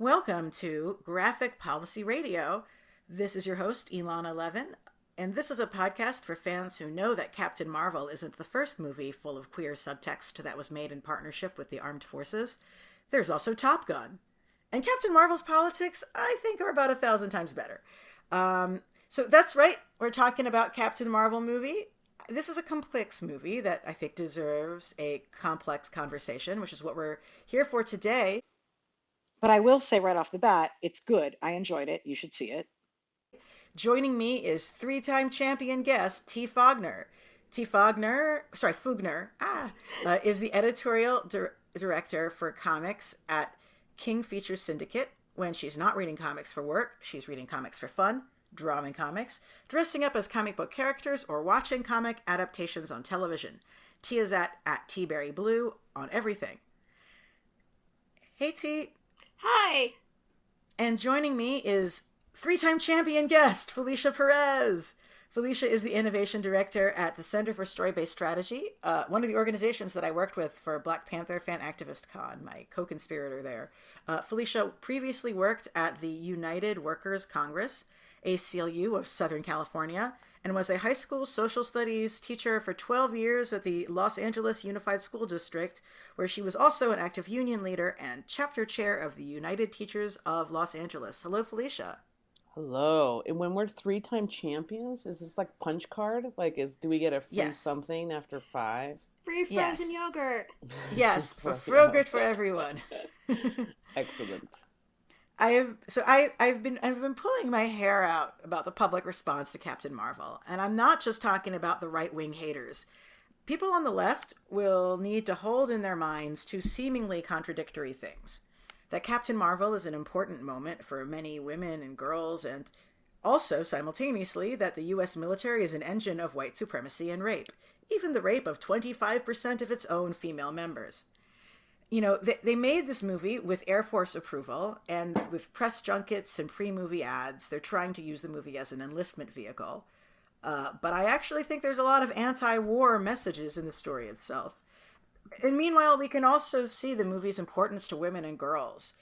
Welcome to Graphic Policy Radio. This is your host, Ilana Levin, and this is a podcast for fans who know that Captain Marvel isn't the first movie full of queer subtext that was made in partnership with the armed forces. There's also Top Gun. And Captain Marvel's politics, I think, are about 1,000 times better. So that's right, we're talking about Captain Marvel movie. This is a complex movie that I think deserves a complex conversation, which is what we're here for today. But I will say right off the bat, it's good. I enjoyed it. You should see it. Joining me is three-time champion guest T. Fougner. Fougner is the editorial director for comics at King Features Syndicate. When she's not reading comics for work, she's reading comics for fun, drawing comics, dressing up as comic book characters, or watching comic adaptations on television. T is at TberryBlue on everything. Hey, T. Hi. And joining me is three-time champion guest, Felicia Perez. Felicia is the innovation director at the Center for Story-Based Strategy, one of the organizations that I worked with for Black Panther Fan Activist Con, my co-conspirator there. Felicia previously worked at the United Workers Congress, ACLU of Southern California, and was a high school social studies teacher for 12 years at the Los Angeles Unified School District, where she was also an active union leader and chapter chair of the United Teachers of Los Angeles. Hello, Felicia. Hello. And when we're three-time champions, is this like punch card? Do we get a free something after 5? Free frozen yogurt. Yes, for yogurt for everyone. Excellent. I've been pulling my hair out about the public response to Captain Marvel, and I'm not just talking about the right-wing haters. People on the left will need to hold in their minds two seemingly contradictory things: that Captain Marvel is an important moment for many women and girls, and also, simultaneously, that the U.S. military is an engine of white supremacy and rape, even the rape of 25% of its own female members. You know, they made this movie with Air Force approval, and with press junkets and pre-movie ads, they're trying to use the movie as an enlistment vehicle. But I actually think there's a lot of anti-war messages in the story itself. And meanwhile, we can also see the movie's importance to women and girls.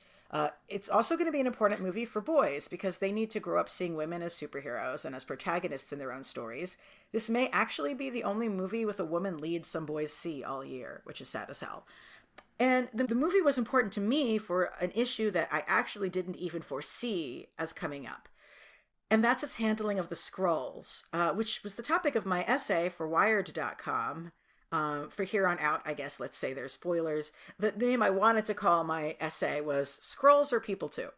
It's also going to be an important movie for boys, because they need to grow up seeing women as superheroes and as protagonists in their own stories. This may actually be the only movie with a woman lead some boys see all year, which is sad as hell. And the movie was important to me for an issue that I actually didn't even foresee as coming up. And that's its handling of the Skrulls, which was the topic of my essay for Wired.com. For here on out, I guess, let's say there's spoilers. The name I wanted to call my essay was Skrulls Are People Too.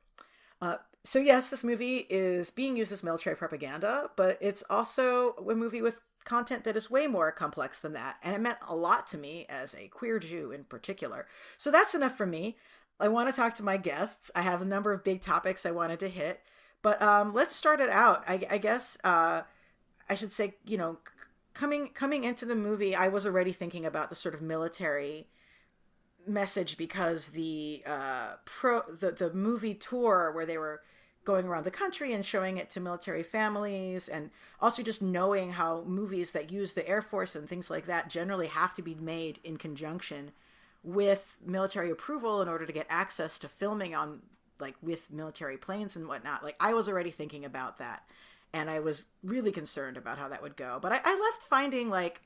So yes, this movie is being used as military propaganda, but it's also a movie with content that is way more complex than that, and it meant a lot to me as a queer Jew in particular. So that's enough for me. I want to talk to my guests. I have a number of big topics I wanted to hit, but let's start it out. I guess I should say, you know, coming into the movie, I was already thinking about the sort of military message, because the movie tour where they were going around the country and showing it to military families, and also just knowing how movies that use the Air Force and things like that generally have to be made in conjunction with military approval in order to get access to filming on, like, with military planes and whatnot. Like, I was already thinking about that, and I was really concerned about how that would go. But I left finding, like,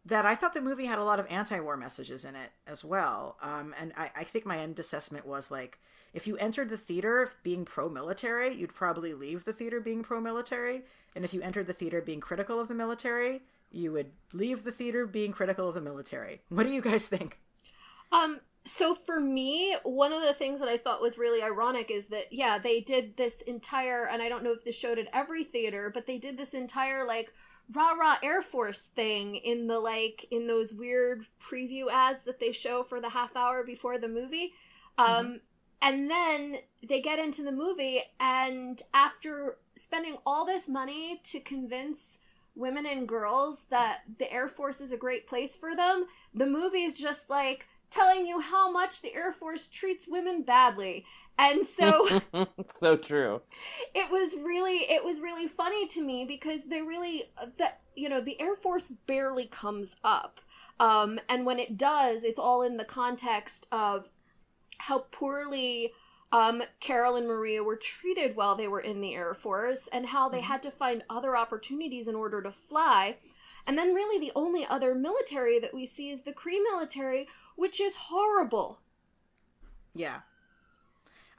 that I thought the movie had a lot of anti-war messages in it as well. And I think my end assessment was, like, if you entered the theater being pro-military, you'd probably leave the theater being pro-military. And if you entered the theater being critical of the military, you would leave the theater being critical of the military. What do you guys think? So for me, one of the things that I thought was really ironic is that, yeah, they did this entire, and I don't know if this showed at every theater, but they did this entire, like, rah-rah Air Force thing in those weird preview ads that they show for the half hour before the movie. And then they get into the movie, and after spending all this money to convince women and girls that the Air Force is a great place for them, the movie is just like telling you how much the Air Force treats women badly. And so so true. It was really funny to me, because the Air Force barely comes up. And when it does, it's all in the context of how poorly Carol and Maria were treated while they were in the Air Force, and how they had to find other opportunities in order to fly. And then really the only other military that we see is the Cree military, which is horrible. Yeah.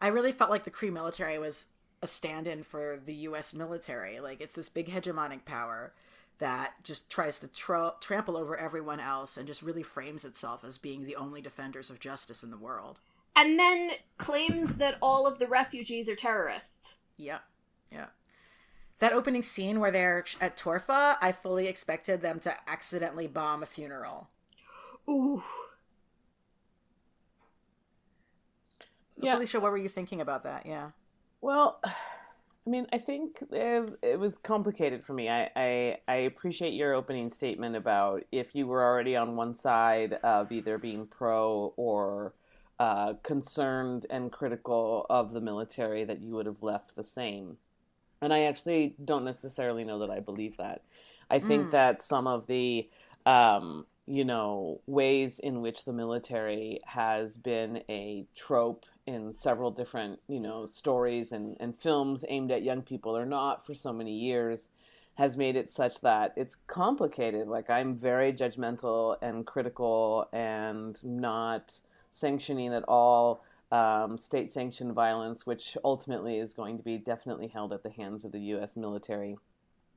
I really felt like the Cree military was a stand-in for the U.S. military. Like, it's this big hegemonic power that just tries to trample over everyone else and just really frames itself as being the only defenders of justice in the world. And then claims that all of the refugees are terrorists. Yeah, yeah. That opening scene where they're at Torfa, I fully expected them to accidentally bomb a funeral. Ooh. Yeah. Felicia, what were you thinking about that? Yeah. Well, I mean, I think it was complicated for me. I appreciate your opening statement about if you were already on one side of either being pro or concerned and critical of the military, that you would have left the same. And I actually don't necessarily know that I believe that. I think that some of the, ways in which the military has been a trope in several different, stories and films aimed at young people or not for so many years has made it such that it's complicated. Like, I'm very judgmental and critical and not sanctioning at all state-sanctioned violence, which ultimately is going to be definitely held at the hands of the U.S. military.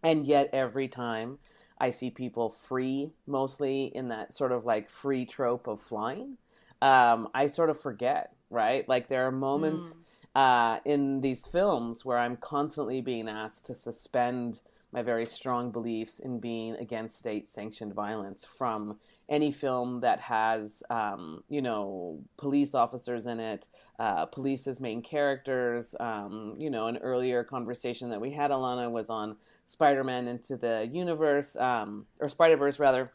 And yet every time I see people free, mostly in that sort of like free trope of flying, I sort of forget, right? Like, there are moments in these films where I'm constantly being asked to suspend my very strong beliefs in being against state-sanctioned violence from any film that has, police officers in it, police as main characters. An earlier conversation that we had, Alana, was on Spider-Man Into the Universe, or Spider-Verse rather,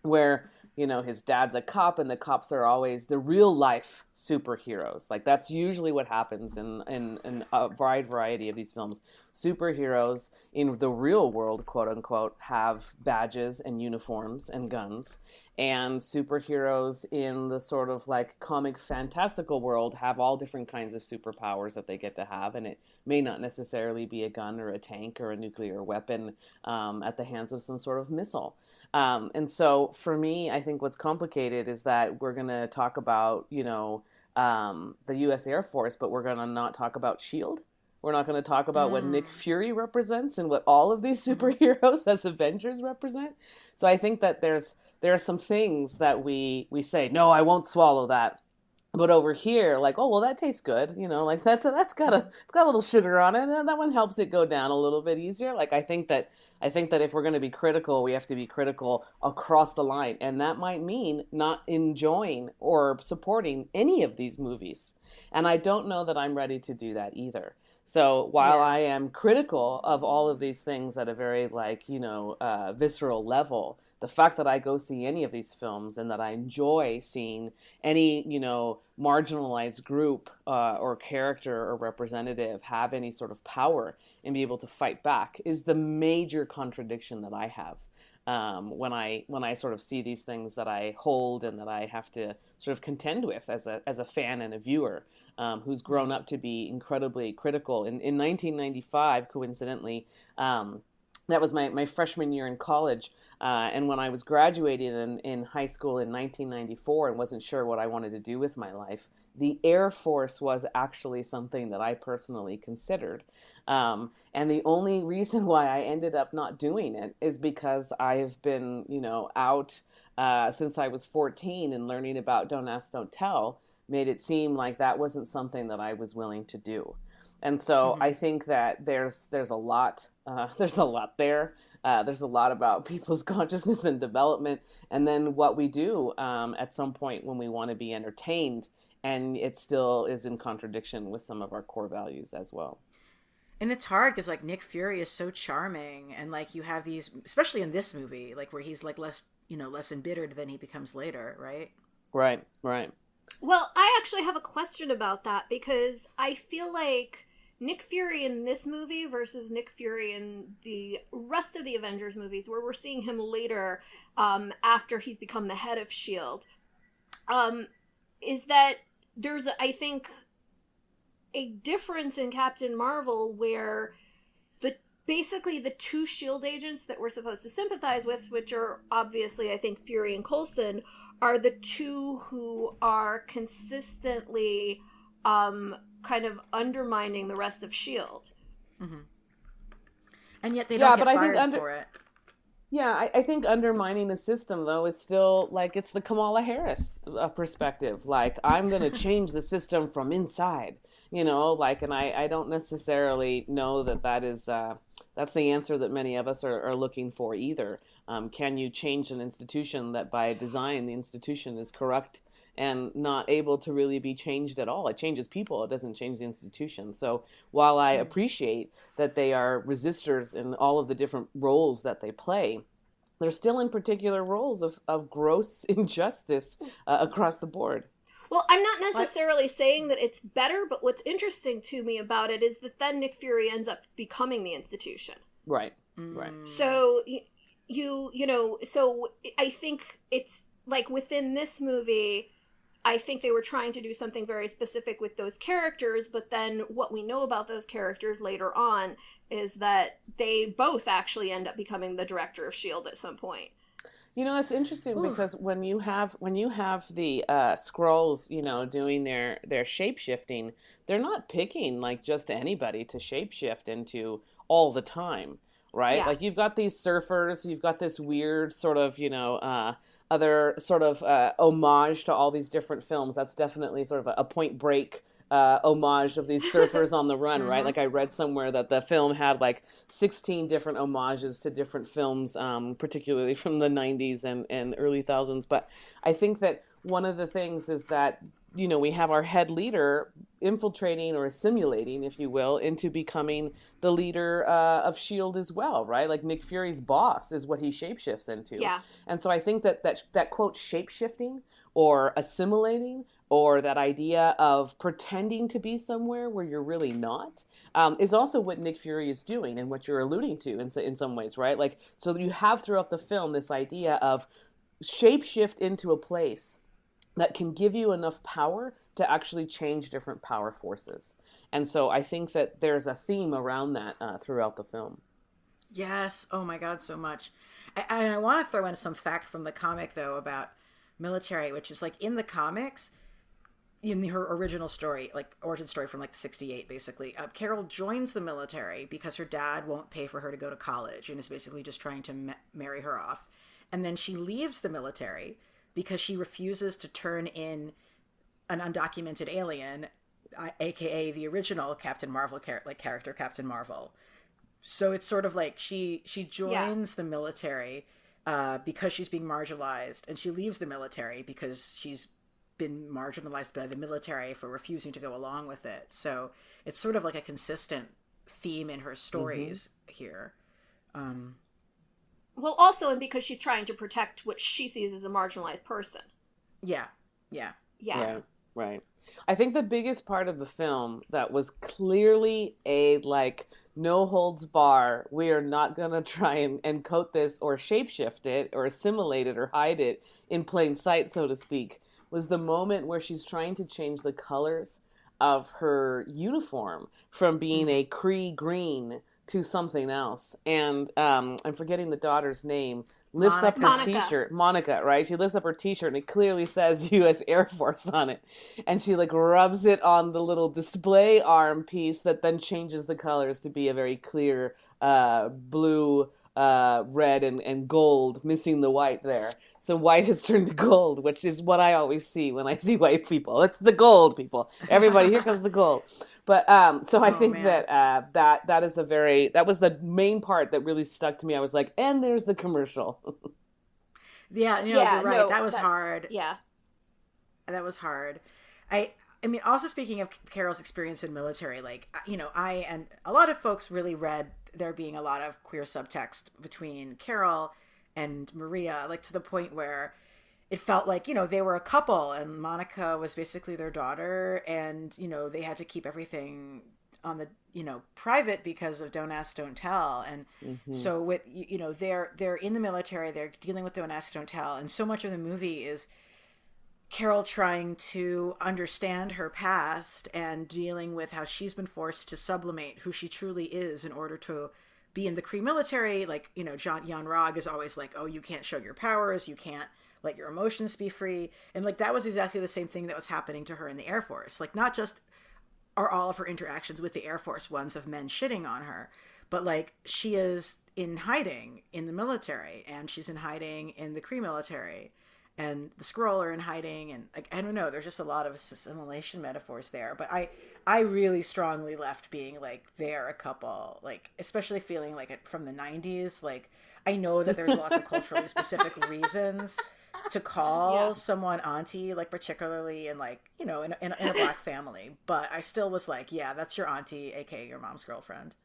where, his dad's a cop and the cops are always the real life superheroes. Like, that's usually what happens in a wide variety of these films. Superheroes in the real world, quote unquote, have badges and uniforms and guns. And superheroes in the sort of like comic fantastical world have all different kinds of superpowers that they get to have. And it may not necessarily be a gun or a tank or a nuclear weapon at the hands of some sort of missile. And so for me, I think what's complicated is that we're going to talk about, the U.S. Air Force, but we're going to not talk about S.H.I.E.L.D. We're not going to talk about what Nick Fury represents and what all of these superheroes as Avengers represent. So I think that there are some things that we say, no, I won't swallow that. But over here, like, oh, well, that tastes good. Like that's got a little sugar on it. And that one helps it go down a little bit easier. Like, I think that if we're going to be critical, we have to be critical across the line. And that might mean not enjoying or supporting any of these movies. And I don't know that I'm ready to do that either. So while I am critical of all of these things at a very visceral level, the fact that I go see any of these films and that I enjoy seeing any, marginalized group or character or representative have any sort of power and be able to fight back is the major contradiction that I have when I sort of see these things that I hold and that I have to sort of contend with as a fan and a viewer who's grown up to be incredibly critical. In 1995, coincidentally, that was my freshman year in college. And when I was graduating in high school in 1994 and wasn't sure what I wanted to do with my life, the Air Force was actually something that I personally considered. And the only reason why I ended up not doing it is because I've been, out since I was 14, and learning about Don't Ask, Don't Tell made it seem like that wasn't something that I was willing to do. And so I think that there's a lot there. There's a lot about people's consciousness and development, and then what we do at some point when we want to be entertained, and it still is in contradiction with some of our core values as well. And it's hard because like Nick Fury is so charming, and like you have these, especially in this movie, like where he's like less embittered than he becomes later, right? Right. Well, I actually have a question about that, because I feel like Nick Fury in this movie versus Nick Fury in the rest of the Avengers movies, where we're seeing him later after he's become the head of S.H.I.E.L.D., is that there's, I think, a difference in Captain Marvel where basically the two S.H.I.E.L.D. agents that we're supposed to sympathize with, which are obviously, I think, Fury and Coulson, are the two who are consistently kind of undermining the rest of S.H.I.E.L.D. Mm-hmm. And yet they don't get fired for it. Yeah, I think undermining the system, though, is still, like, it's the Kamala Harris perspective. Like, I'm going to change the system from inside, you know, like, and I don't necessarily know that is, that's the answer that many of us are looking for either. Can you change an institution that by design, the institution is corrupt and not able to really be changed at all? It changes people. It doesn't change the institution. So while I appreciate that they are resistors in all of the different roles that they play, they're still in particular roles of gross injustice across the board. Well, I'm not necessarily saying that it's better, but what's interesting to me about it is that then Nick Fury ends up becoming the institution. Right, right. So you know, so I think it's like within this movie, I think they were trying to do something very specific with those characters, but then what we know about those characters later on is that they both actually end up becoming the director of S.H.I.E.L.D. at some point. You know, that's interesting because when you have the Skrulls, you know, doing their shape-shifting, they're not picking like just anybody to shape-shift into all the time, right? Yeah. Like you've got these surfers, you've got this weird sort of, you know, other sort of homage to all these different films. That's definitely sort of a Point Break homage of these surfers on the run, right? Like I read somewhere that the film had like 16 different homages to different films, particularly from the 90s and early thousands. But I think that one of the things is that, you know, we have our head leader infiltrating or assimilating, if you will, into becoming the leader of S.H.I.E.L.D. as well, right? Like Nick Fury's boss is what he shapeshifts into. Yeah. And so I think that quote, shapeshifting or assimilating or that idea of pretending to be somewhere where you're really not is also what Nick Fury is doing and what you're alluding to in some ways, right? Like, so you have throughout the film this idea of shapeshift into a place that can give you enough power to actually change different power forces. And so I think that there's a theme around that throughout the film. Yes. Oh my God, so much. I want to throw in some fact from the comic, though, about military, which is like in the comics, in her original story, like origin story from like 68, basically, Carol joins the military because her dad won't pay for her to go to college and is basically just trying to marry her off. And then she leaves the military because she refuses to turn in an undocumented alien, aka the original Captain Marvel character Captain Marvel. So it's sort of like she joins the military because she's being marginalized, and she leaves the military because she's been marginalized by the military for refusing to go along with it. So it's sort of like a consistent theme in her stories here. Well, also, and because she's trying to protect what she sees as a marginalized person. Yeah. Right. I think the biggest part of the film that was clearly a like no holds bar, we are not going to try and coat this or shapeshift it or assimilate it or hide it in plain sight, so to speak, was the moment where she's trying to change the colors of her uniform from being a Kree green to something else. And I'm forgetting the daughter's name. Lifts up her t-shirt. Monica, right? She lifts up her t-shirt and it clearly says U.S. Air Force on it. And she like rubs it on the little display arm piece that then changes the colors to be a very clear blue, red, and gold, missing the white there. So white has turned to gold, which is what I always see when I see white people. It's the gold, people. Everybody, here comes the gold. But so I think that that was the main part that really stuck to me. I was like, and there's the commercial. You're right. No, that was hard. Yeah. That was hard. I mean, also speaking of Carol's experience in military, like, you know, I and a lot of folks really read there being a lot of queer subtext between Carol and Maria, like to the point where it felt like, you know, they were a couple and Monica was basically their daughter, and, you know, they had to keep everything on the, you know, private because of don't ask, don't tell. And so with, you know, they're in the military, they're dealing with don't ask, don't tell. And so much of the movie is Carol trying to understand her past and dealing with how she's been forced to sublimate who she truly is in order to be in the Kree military. Like, you know, Jan Rog is always like, oh, you can't show your powers, you can't let your emotions be free. And like, that was exactly the same thing that was happening to her in the Air Force. Like, not just are all of her interactions with the Air Force ones of men shitting on her, but like, she is in hiding in the military, and she's in hiding in the Kree military, and the Skrull are in hiding, and like, I don't know, there's just a lot of assimilation metaphors there. But I really strongly left being like, they're a couple, like, especially feeling like it from the 90s. Like, I know that there's lots of culturally specific reasons to call someone auntie, like particularly in like, you know, in a Black family, but I still was like, yeah, that's your auntie, aka your mom's girlfriend.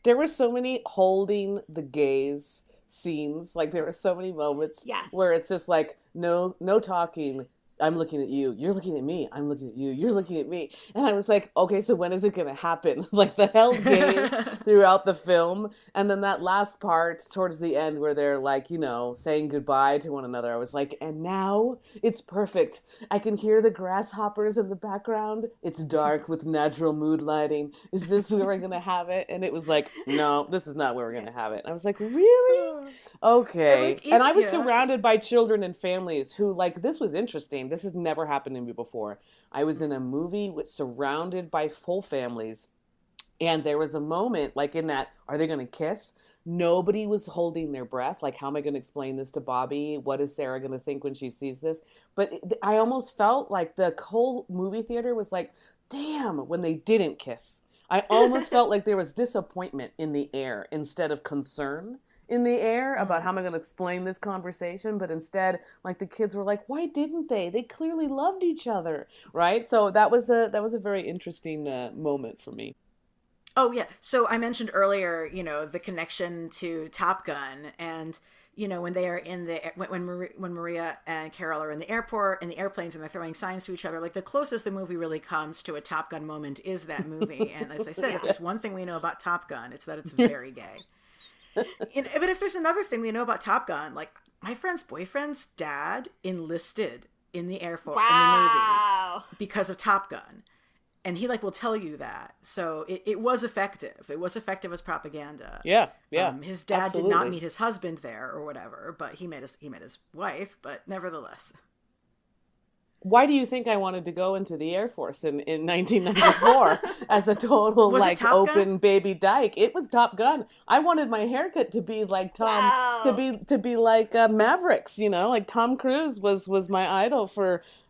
There were so many holding the gaze scenes. Like, there were so many moments where it's just like, no talking. I'm looking at you. You're looking at me. I'm looking at you. You're looking at me. And I was like, okay, so when is it going to happen? Like, the held gaze throughout the film. And then that last part towards the end where they're like, you know, saying goodbye to one another. I was like, and now it's perfect. I can hear the grasshoppers in the background. It's dark with natural mood lighting. Is this where we're going to have it? And it was like, no, this is not where we're going to have it. And I was like, really? Okay. And I was surrounded by children and families who, like, this was interesting. This has never happened to me before. I was in a movie surrounded by full families, and there was a moment, like in that, are they going to kiss? Nobody was holding their breath. Like, how am I going to explain this to Bobby? What is Sarah going to think when she sees this? But I almost felt like the whole movie theater was like, damn, when they didn't kiss. I almost felt like there was disappointment in the air instead of concern in the air about how am I going to explain this conversation, but instead, like, the kids were like, why didn't they? They clearly loved each other, right? So that was a very interesting moment for me. Oh yeah. So I mentioned earlier, you know, the connection to Top Gun, and you know, when they are in the when Maria and Carol are in the airport, in the airplanes, and they're throwing signs to each other, like the closest the movie really comes to a Top Gun moment is that movie. And as I said, if there's one thing we know about Top Gun, it's that it's very gay. But if there's another thing we know about Top Gun, like my friend's boyfriend's dad enlisted in the Air Force, in the Navy, because of Top Gun, and he like will tell you that. So it was effective. It was effective as propaganda. Yeah. His dad absolutely did not meet his husband there or whatever, but he met his wife. But nevertheless. Why do you think I wanted to go into the Air Force in 1994 as a total like open baby dyke? It was Top Gun. I wanted my haircut to be like Tom, to be like Mavericks, you know, like Tom Cruise was my idol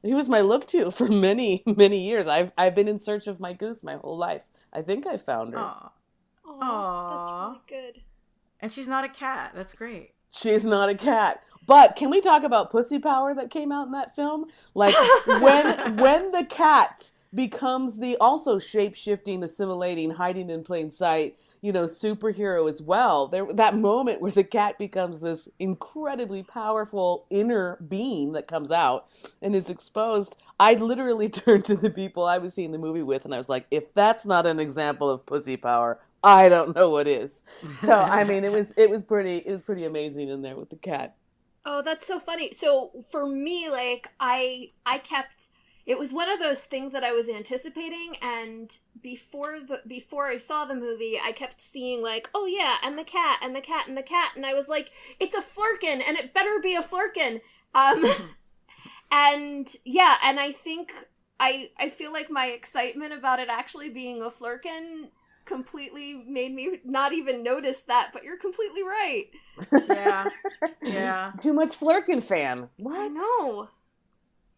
he was my look to for many, many years. I've been in search of my goose my whole life. I think I found her. Aww. That's really good. And she's not a cat. That's great. She's not a cat. But can we talk about pussy power that came out in that film? Like, when the cat becomes the also shape-shifting, assimilating, hiding in plain sight, you know, superhero as well. That moment where the cat becomes this incredibly powerful inner being that comes out and is exposed. I literally turned to the people I was seeing the movie with, and I was like, if that's not an example of pussy power, I don't know what is. So, I mean, it was pretty amazing in there with the cat. Oh, that's so funny. So for me, like, I kept, it was one of those things that I was anticipating, and before I saw the movie, I kept seeing like, oh yeah, and the cat, and the cat, and the cat, and I was like, it's a flirkin, and it better be a flirkin. And yeah, and I think, I feel like my excitement about it actually being a flirkin completely made me not even notice that, but you're completely right. Yeah. Too much Flirkin fan. What? I know.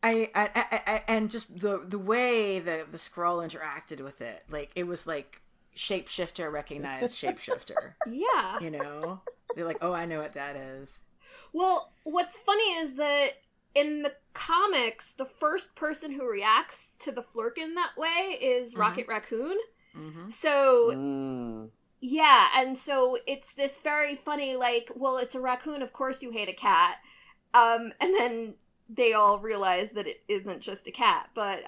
I and just the way the Skrull interacted with it, like it was like shapeshifter recognized shapeshifter. Yeah. You know? They're like, oh, I know what that is. Well, what's funny is that in the comics, the first person who reacts to the Flirkin that way is Rocket Raccoon. Mm-hmm. So, yeah, and so it's this very funny, like, well, it's a raccoon, of course you hate a cat. And then they all realize that it isn't just a cat. But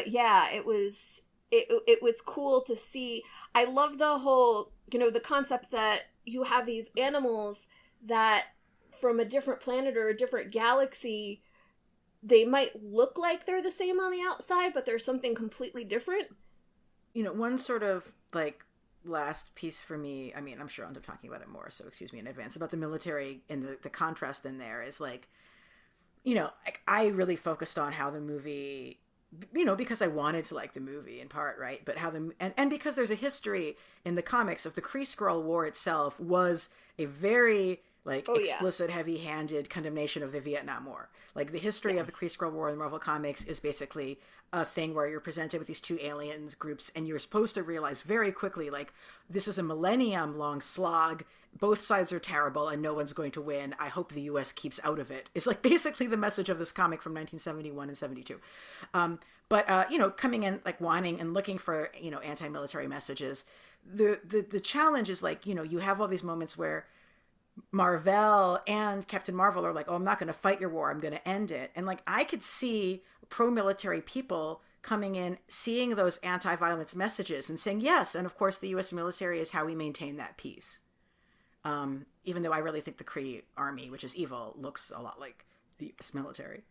yeah, it was cool to see. I love the whole, you know, the concept that you have these animals that from a different planet or a different galaxy they might look like they're the same on the outside, but there's something completely different. You know, one sort of like last piece for me, I mean, I'm sure I'll end up talking about it more, so excuse me in advance, about the military and the contrast in there is like, you know, I really focused on how the movie, you know, because I wanted to like the movie in part, right? But how and because there's a history in the comics of the Kree-Skrull War itself was a very like explicit, heavy-handed condemnation of the Vietnam War. Like the history of the Kree-Skrull War in Marvel Comics is basically a thing where you're presented with these two aliens groups and you're supposed to realize very quickly, like, this is a millennium-long slog. Both sides are terrible and no one's going to win. I hope the U.S. keeps out of it. It's like basically the message of this comic from 1971 and 72. But you know, coming in like whining and looking for, you know, anti-military messages. The challenge is like, you know, you have all these moments where Marvel and Captain Marvel are like, oh, I'm not going to fight your war. I'm going to end it. And like, I could see pro-military people coming in, seeing those anti-violence messages and saying, yes. And of course, the U.S. military is how we maintain that peace. Even though I really think the Kree army, which is evil, looks a lot like the U.S. military.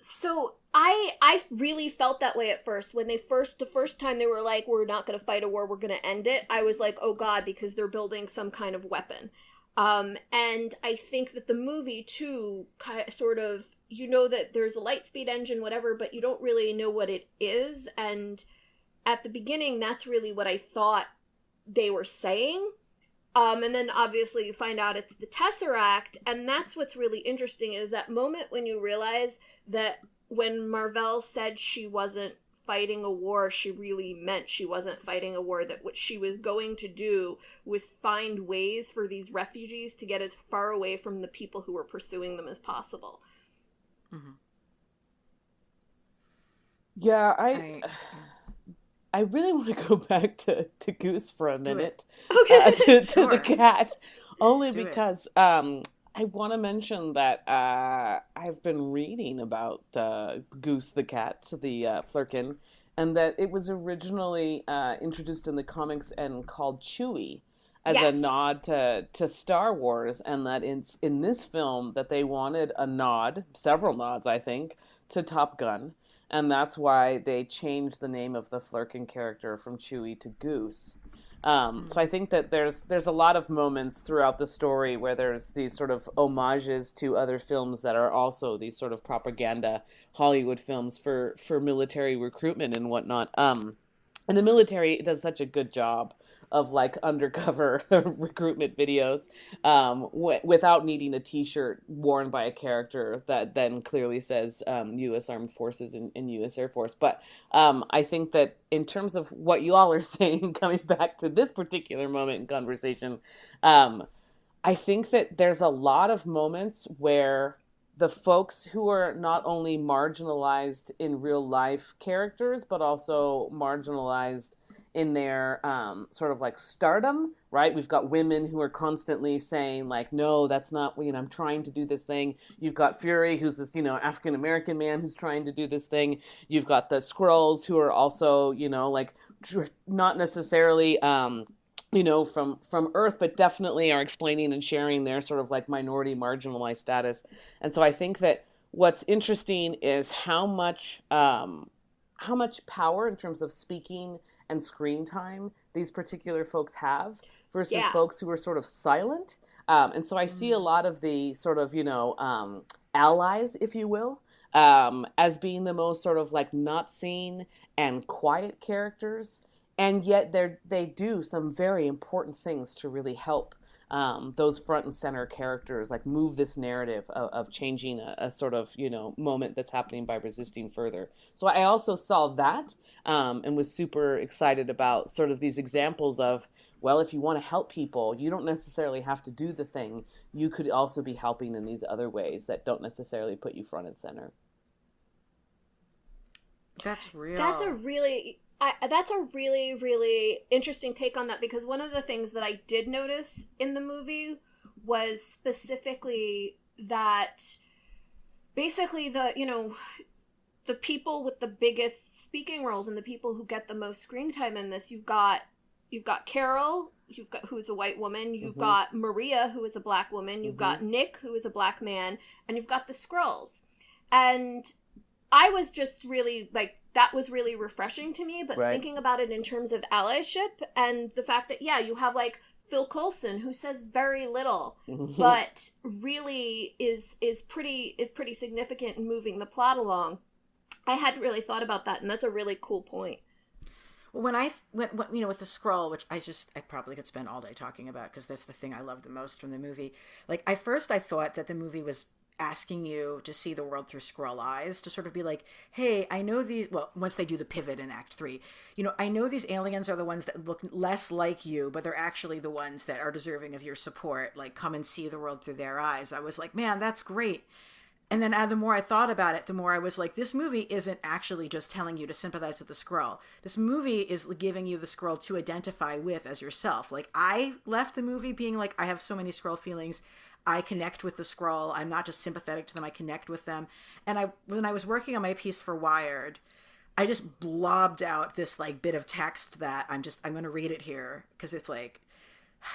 So I really felt that way at first. When the first time they were like, we're not going to fight a war, we're going to end it. I was like, oh God, because they're building some kind of weapon. And I think that the movie too, sort of, you know that there's a light speed engine, whatever, but you don't really know what it is. And at the beginning, that's really what I thought they were saying. And then obviously you find out it's the Tesseract. And that's what's really interesting is that moment when you realize that when Marvel said she wasn't fighting a war, she really meant she wasn't fighting a war, that what she was going to do was find ways for these refugees to get as far away from the people who were pursuing them as possible. Mm-hmm. Yeah, I really want to go back to Goose for a minute. Okay. Sure. The cat, only Do because I want to mention that I've been reading about Goose the cat, the Flurkin, and that it was originally introduced in the comics and called Chewie as a nod to Star Wars, and that it's in this film that they wanted a nod, several nods, I think, to Top Gun, and that's why they changed the name of the Flurkin character from Chewie to Goose. So I think that there's a lot of moments throughout the story where there's these sort of homages to other films that are also these sort of propaganda Hollywood films for military recruitment and whatnot. And the military does such a good job of like undercover recruitment videos without needing a t-shirt worn by a character that then clearly says U.S. Armed Forces and U.S. Air Force. But I think that in terms of what you all are saying, coming back to this particular moment in conversation, I think that there's a lot of moments where the folks who are not only marginalized in real life characters, but also marginalized in their sort of like stardom, right? We've got women who are constantly saying like, no, that's not, you know, I'm trying to do this thing. You've got Fury, who's this, you know, African-American man who's trying to do this thing. You've got the Skrulls who are also, you know, like not necessarily, you know, from Earth, but definitely are explaining and sharing their sort of like minority marginalized status. And so I think that what's interesting is how much power in terms of speaking and screen time these particular folks have versus folks who are sort of silent. And so I see a lot of the sort of, you know, allies, if you will, as being the most sort of like not seen and quiet characters. And yet they do some very important things to really help those front and center characters like move this narrative of changing a sort of, you know, moment that's happening by resisting further. So I also saw that and was super excited about sort of these examples of, well, if you want to help people, you don't necessarily have to do the thing. You could also be helping in these other ways that don't necessarily put you front and center. That's real. That's a really really interesting take on that, because one of the things that I did notice in the movie was specifically that basically the people with the biggest speaking roles and the people who get the most screen time in this, you've got Carol, who's a white woman, you've got Maria, who is a black woman, you've got Nick, who is a black man, and you've got the Skrulls. And I was just really like, that was really refreshing to me. But Right. thinking about it in terms of allyship and the fact that, yeah, you have like Phil Coulson, who says very little, but really is pretty significant in moving the plot along. I hadn't really thought about that, and that's a really cool point. When with the Skrull, which I probably could spend all day talking about because that's the thing I love the most from the movie. Like, at first I thought that the movie was asking you to see the world through Skrull eyes, to sort of be like, hey, I know these, well, once they do the pivot in Act 3, I know these aliens are the ones that look less like you, but they're actually the ones that are deserving of your support. Like, come and see the world through their eyes. I was like, man, that's great. And then the more I thought about it, the more I was like, this movie isn't actually just telling you to sympathize with the Skrull. This movie is giving you the Skrull to identify with as yourself. Like, I left the movie being like, I have so many Skrull feelings. I connect with the Skrull. I'm not just sympathetic to them. I connect with them. And when I was working on my piece for Wired, I just blobbed out this like bit of text that I'm going to read it here because it's like,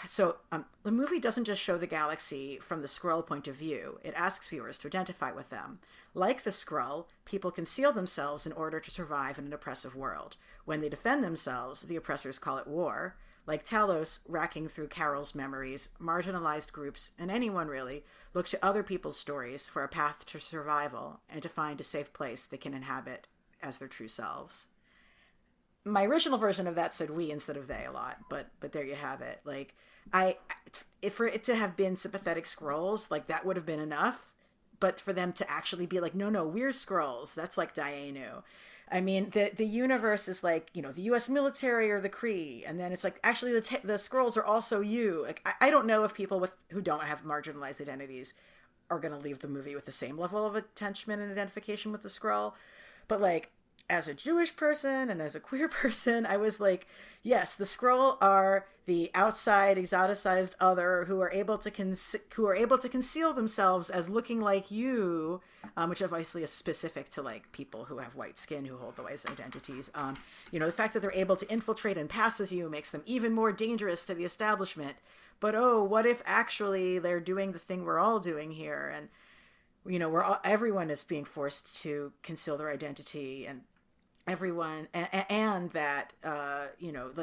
so the movie doesn't just show the galaxy from the Skrull point of view. It asks viewers to identify with them. Like the Skrull, people conceal themselves in order to survive in an oppressive world. When they defend themselves, the oppressors call it war. Like Talos racking through Carol's memories, marginalized groups, and anyone really, look to other people's stories for a path to survival and to find a safe place they can inhabit as their true selves. My original version of that said we instead of they a lot, but there you have it. Like, if for it to have been sympathetic Skrulls, like, that would have been enough. But for them to actually be like, no, we're Skrulls. That's like Dayenu. I mean, the universe is like, the U.S. military or the Kree, and then it's like, actually, the Skrulls are also you. Like, I don't know if people who don't have marginalized identities are going to leave the movie with the same level of attachment and identification with the Skrull, but like, as a Jewish person and as a queer person, I was like, yes, the Skrull are the outside, exoticized other who are able to conceal themselves as looking like you, which obviously is specific to like people who have white skin who hold those identities. The fact that they're able to infiltrate and pass as you makes them even more dangerous to the establishment. But what if actually they're doing the thing we're all doing here, and everyone is being forced to conceal their identity, and everyone, and that,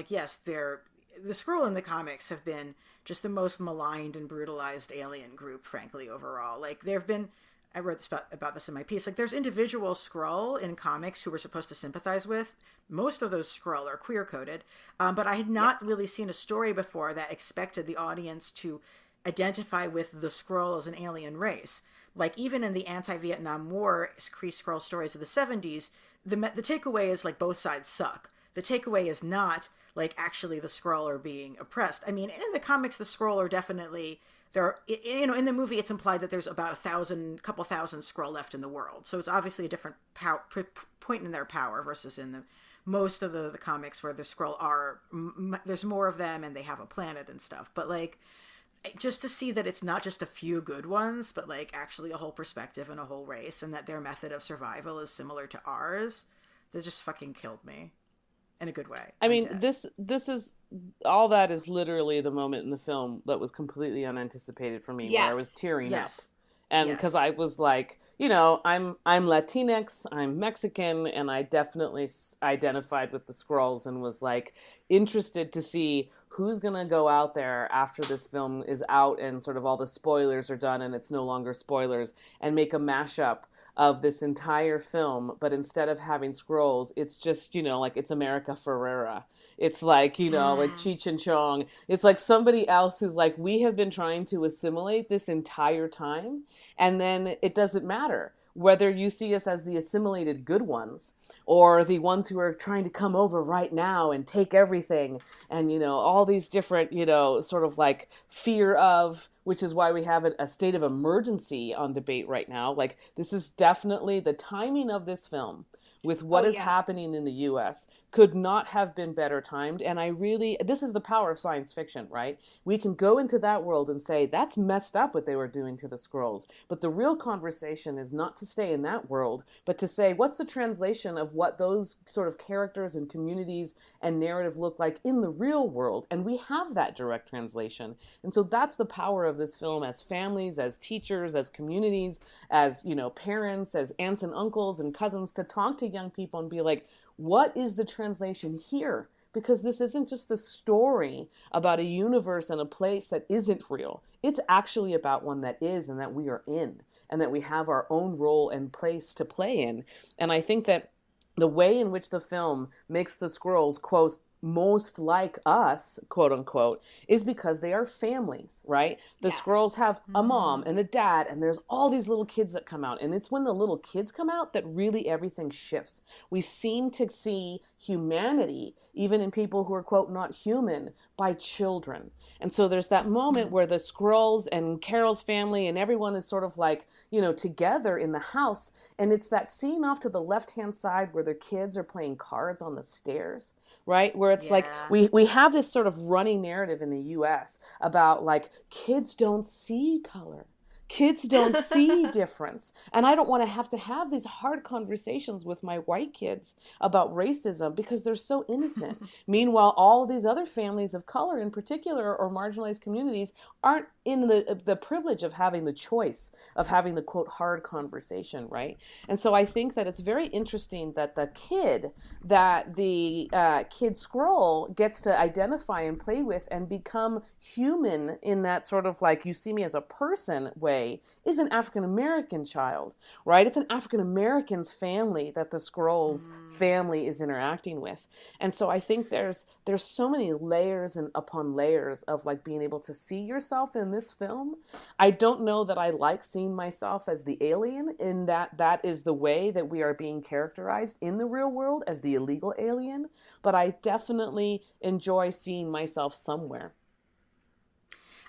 yes, the Skrull in the comics have been just the most maligned and brutalized alien group, frankly, overall. Like, I wrote about this in my piece, like, there's individual Skrull in comics who we're supposed to sympathize with. Most of those Skrull are queer-coded, but I had not really seen a story before that expected the audience to identify with the Skrull as an alien race. Like, even in the anti-Vietnam War Kree-Skrull stories of the 70s, the takeaway is, like, both sides suck. The takeaway is not, like, actually the Skrull are being oppressed. I mean, in the comics, the Skrull are definitely... in the movie, it's implied that there's about couple thousand Skrull left in the world. So it's obviously a different point in their power versus in most of the comics where the Skrull are... there's more of them and they have a planet and stuff. But, like... just to see that it's not just a few good ones, but like actually a whole perspective and a whole race, and that their method of survival is similar to ours, that just fucking killed me in a good way. I mean, this is all that is literally the moment in the film that was completely unanticipated for me, where I was tearing up. And because I was like, I'm Latinx, I'm Mexican, and I definitely identified with the Skrulls and was like interested to see who's going to go out there after this film is out and sort of all the spoilers are done and it's no longer spoilers, and make a mashup of this entire film. But instead of having Skrulls, it's just, like it's America Ferrera. It's like, like Cheech and Chong. It's like somebody else who's like, we have been trying to assimilate this entire time. And then it doesn't matter whether you see us as the assimilated good ones or the ones who are trying to come over right now and take everything. And, all these different, sort of like fear of, which is why we have a state of emergency on debate right now. Like, this is definitely the timing of this film with what is happening in the US could not have been better timed. And this is the power of science fiction, right? We can go into that world and say, that's messed up what they were doing to the Skrulls. But the real conversation is not to stay in that world, but to say, what's the translation of what those sort of characters and communities and narrative look like in the real world? And we have that direct translation. And so that's the power of this film as families, as teachers, as communities, as, parents, as aunts and uncles and cousins, to talk to young people and be like, what is the translation here? Because this isn't just a story about a universe and a place that isn't real. It's actually about one that is, and that we are in, and that we have our own role and place to play in. And I think that the way in which the film makes the Skrulls, quote, most like us, quote unquote, is because they are families, right? The Skrulls have a mom and a dad, and there's all these little kids that come out. And it's when the little kids come out that really everything shifts. We seem to see humanity, even in people who are, quote, not human, by children. And so there's that moment where the Skrulls and Carol's family and everyone is sort of like, together in the house. And it's that scene off to the left-hand side where their kids are playing cards on the stairs, right? Where it's like, we have this sort of running narrative in the US about like, kids don't see color. Kids don't see difference. And I don't want to have these hard conversations with my white kids about racism because they're so innocent. Meanwhile, all these other families of color in particular, or marginalized communities, aren't in the privilege of having the choice of having the, quote, hard conversation, right? And so I think that it's very interesting that the kid Skrull gets to identify and play with and become human in that sort of like, you see me as a person way, is an African-American child, right? It's an African-American's family that the Skrulls family is interacting with. And so I think there's so many layers and upon layers of like being able to see yourself in this film. I don't know that I like seeing myself as the alien, in that is the way that we are being characterized in the real world as the illegal alien, but I definitely enjoy seeing myself somewhere.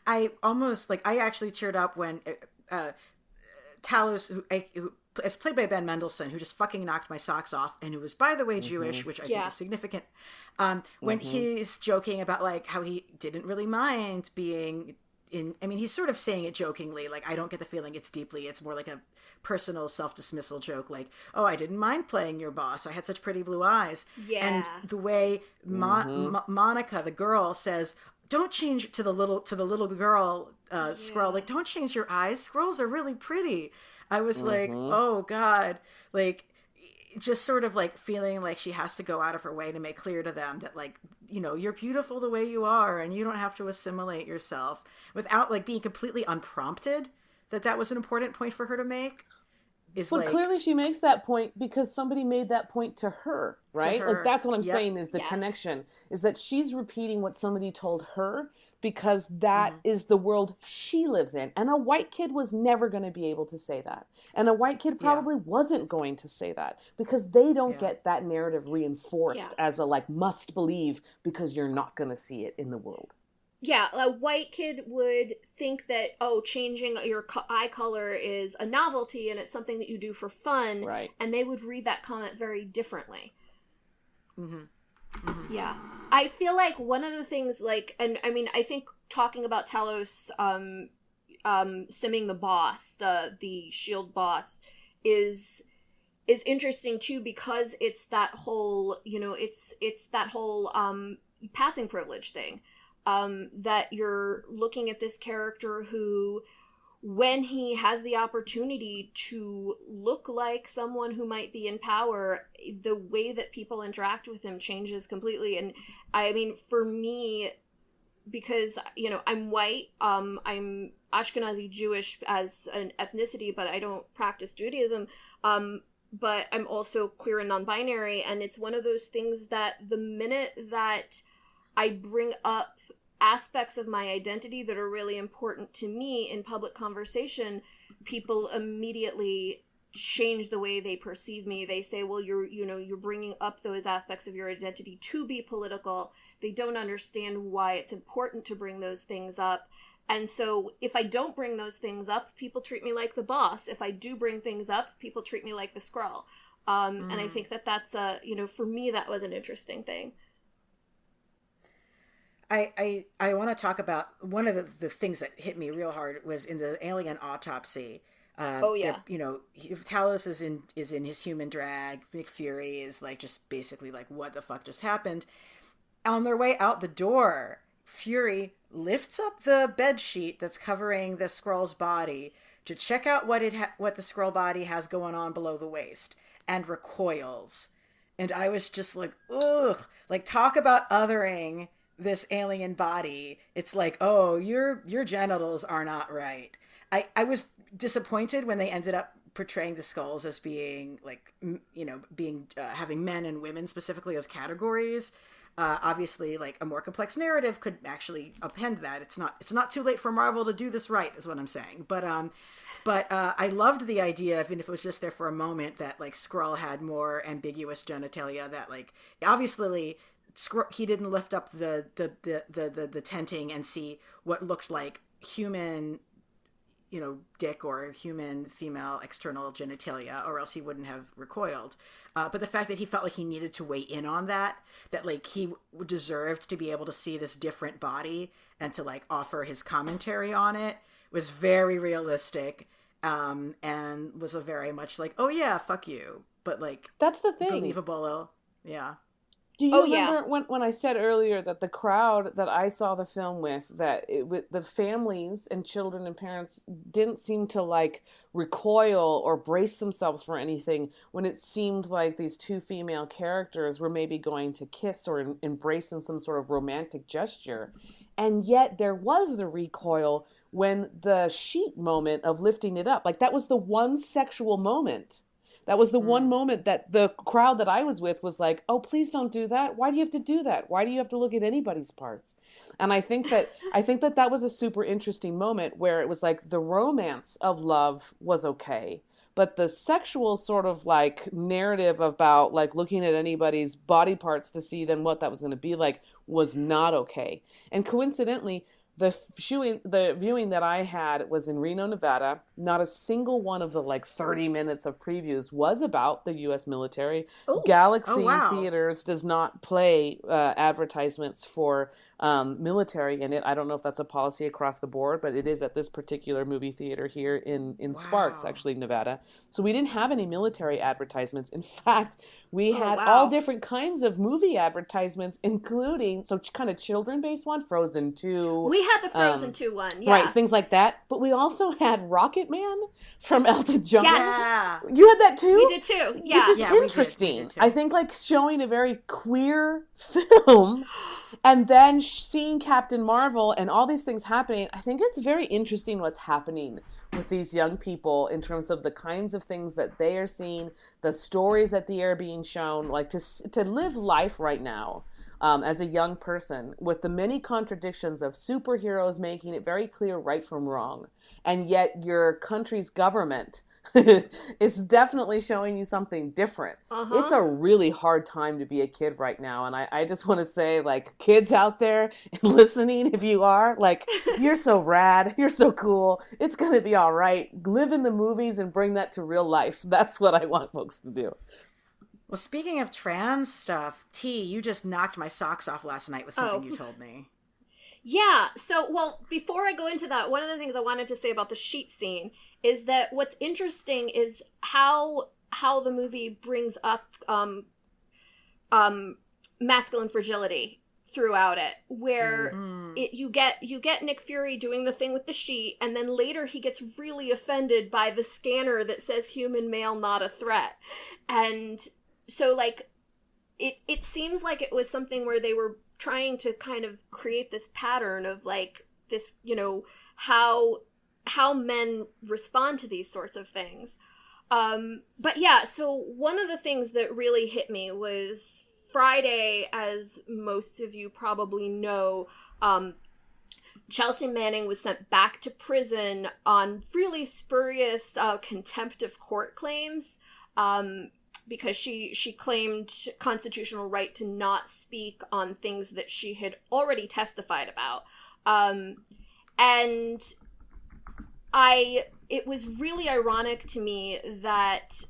I actually teared up when Talos, who is played by Ben Mendelsohn, who just fucking knocked my socks off, and who was, by the way, Jewish, which I think is significant. When he's joking about like how he didn't really mind being he's sort of saying it jokingly, like, I don't get the feeling it's more like a personal self-dismissal joke, like, oh, I didn't mind playing your boss, I had such pretty blue eyes. And the way Monica, the girl, says, don't change to the little girl, Skrull, like, don't change your eyes, Skrulls are really pretty. I was like, oh God, like, just sort of like feeling like she has to go out of her way to make clear to them that, like, you're beautiful the way you are, and you don't have to assimilate yourself, without like being completely unprompted, that was an important point for her to make. But clearly she makes that point because somebody made that point to her, right? Like, that's what I'm saying is the connection, is that she's repeating what somebody told her, because that is the world she lives in. And a white kid was never going to be able to say that. And a white kid probably wasn't going to say that, because they don't get that narrative reinforced as a like must believe, because you're not going to see it in the world. Yeah, a white kid would think that, oh, changing your eye color is a novelty and it's something that you do for fun. Right. And they would read that comment very differently. Yeah. I feel like one of the things, like, and I mean, I think talking about Talos simming the boss, the shield boss, is interesting too, because it's that whole, it's that whole passing privilege thing. That you're looking at this character who, when he has the opportunity to look like someone who might be in power, the way that people interact with him changes completely. And I mean, for me, because, I'm white, I'm Ashkenazi Jewish as an ethnicity, but I don't practice Judaism. But I'm also queer and non-binary. And it's one of those things that the minute that I bring up aspects of my identity that are really important to me in public conversation, people immediately change the way they perceive me. They say, well, you're bringing up those aspects of your identity to be political. They don't understand why it's important to bring those things up. And so if I don't bring those things up, people treat me like the boss. If I do bring things up, people treat me like the Skrull. And I think that's for me, that was an interesting thing. I want to talk about one of the things that hit me real hard was in the alien autopsy. Talos is in his human drag. Nick Fury is like just basically like, what the fuck just happened? On their way out the door, Fury lifts up the bed sheet that's covering the Skrull's body to check out what the Skrull body has going on below the waist, and recoils. And I was just like, ugh, like, talk about othering this alien body. It's like, oh, your genitals are not right. I was disappointed when they ended up portraying the Skrulls as being like, having men and women specifically as categories. Obviously, like, a more complex narrative could actually append that. It's not too late for Marvel to do this right, is what I'm saying. But I loved the idea, even if it was just there for a moment, that like Skrull had more ambiguous genitalia. That like, obviously, he didn't lift up the tenting and see what looked like human, dick or human female external genitalia, or else he wouldn't have recoiled. But the fact that he felt like he needed to weigh in on that like he deserved to be able to see this different body and to like offer his commentary on it was very realistic, and was a very much like, oh yeah, fuck you, but like, that's the thing, believable. Yeah. Do you remember when I said earlier that the crowd that I saw the film with, the families and children and parents didn't seem to like recoil or brace themselves for anything when it seemed like these two female characters were maybe going to kiss or embrace in some sort of romantic gesture. And yet there was the recoil when the sheet moment of lifting it up, like that was the one sexual moment. That was the one moment that the crowd that I was with was like, oh, please don't do that. Why do you have to do that? Why do you have to look at anybody's parts? And I think that that was a super interesting moment where it was like the romance of love was okay, but the sexual sort of like narrative about like looking at anybody's body parts to see then what that was going to be like was not okay. And coincidentally, the viewing that I had was in Reno, Nevada. Not a single one of the like 30 minutes of previews was about the U.S. military. Ooh. Galaxy Theaters does not play advertisements for military in it. I don't know if that's a policy across the board, but it is at this particular movie theater here in Sparks, actually, Nevada. So we didn't have any military advertisements. In fact, we had all different kinds of movie advertisements, including, so kind of children-based one, Frozen 2. We had the Frozen 2 one, yeah. Right, things like that. But we also had Rocket Man from Elton John. Yes. Yeah. You had that too? We did too, yeah. This is interesting. We did too. I think like showing a very queer film and then seeing Captain Marvel and all these things happening. I think it's very interesting what's happening with these young people in terms of the kinds of things that they are seeing, the stories that they are being shown, like to live life right now. As a young person, with the many contradictions of superheroes making it very clear right from wrong, and yet your country's government is definitely showing you something different. Uh-huh. It's a really hard time to be a kid right now, and I just want to say, like, kids out there listening, if you are, like, you're so rad, you're so cool, it's gonna be all right. Live in the movies and bring that to real life. That's what I want folks to do. Well, speaking of trans stuff, T, you just knocked my socks off last night with something you told me. Yeah. So, well, before I go into that, one of the things I wanted to say about the sheet scene is that what's interesting is how the movie brings up masculine fragility throughout it, where you get Nick Fury doing the thing with the sheet, and then later he gets really offended by the scanner that says human male not a threat. And so, like, it seems like it was something where they were trying to kind of create this pattern of, like, this, how men respond to these sorts of things. But yeah, so one of the things that really hit me was Friday, as most of you probably know, Chelsea Manning was sent back to prison on really spurious contempt of court claims. Because she claimed constitutional right to not speak on things that she had already testified about. And it was really ironic to me that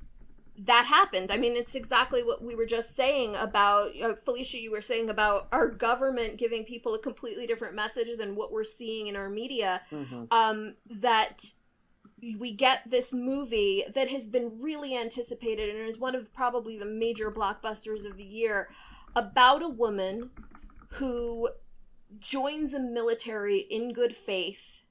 that happened. I mean, it's exactly what we were just saying about, Felicia, you were saying about our government giving people a completely different message than what we're seeing in our media. That we get this movie that has been really anticipated and is one of probably the major blockbusters of the year, about a woman who joins a military in good faith,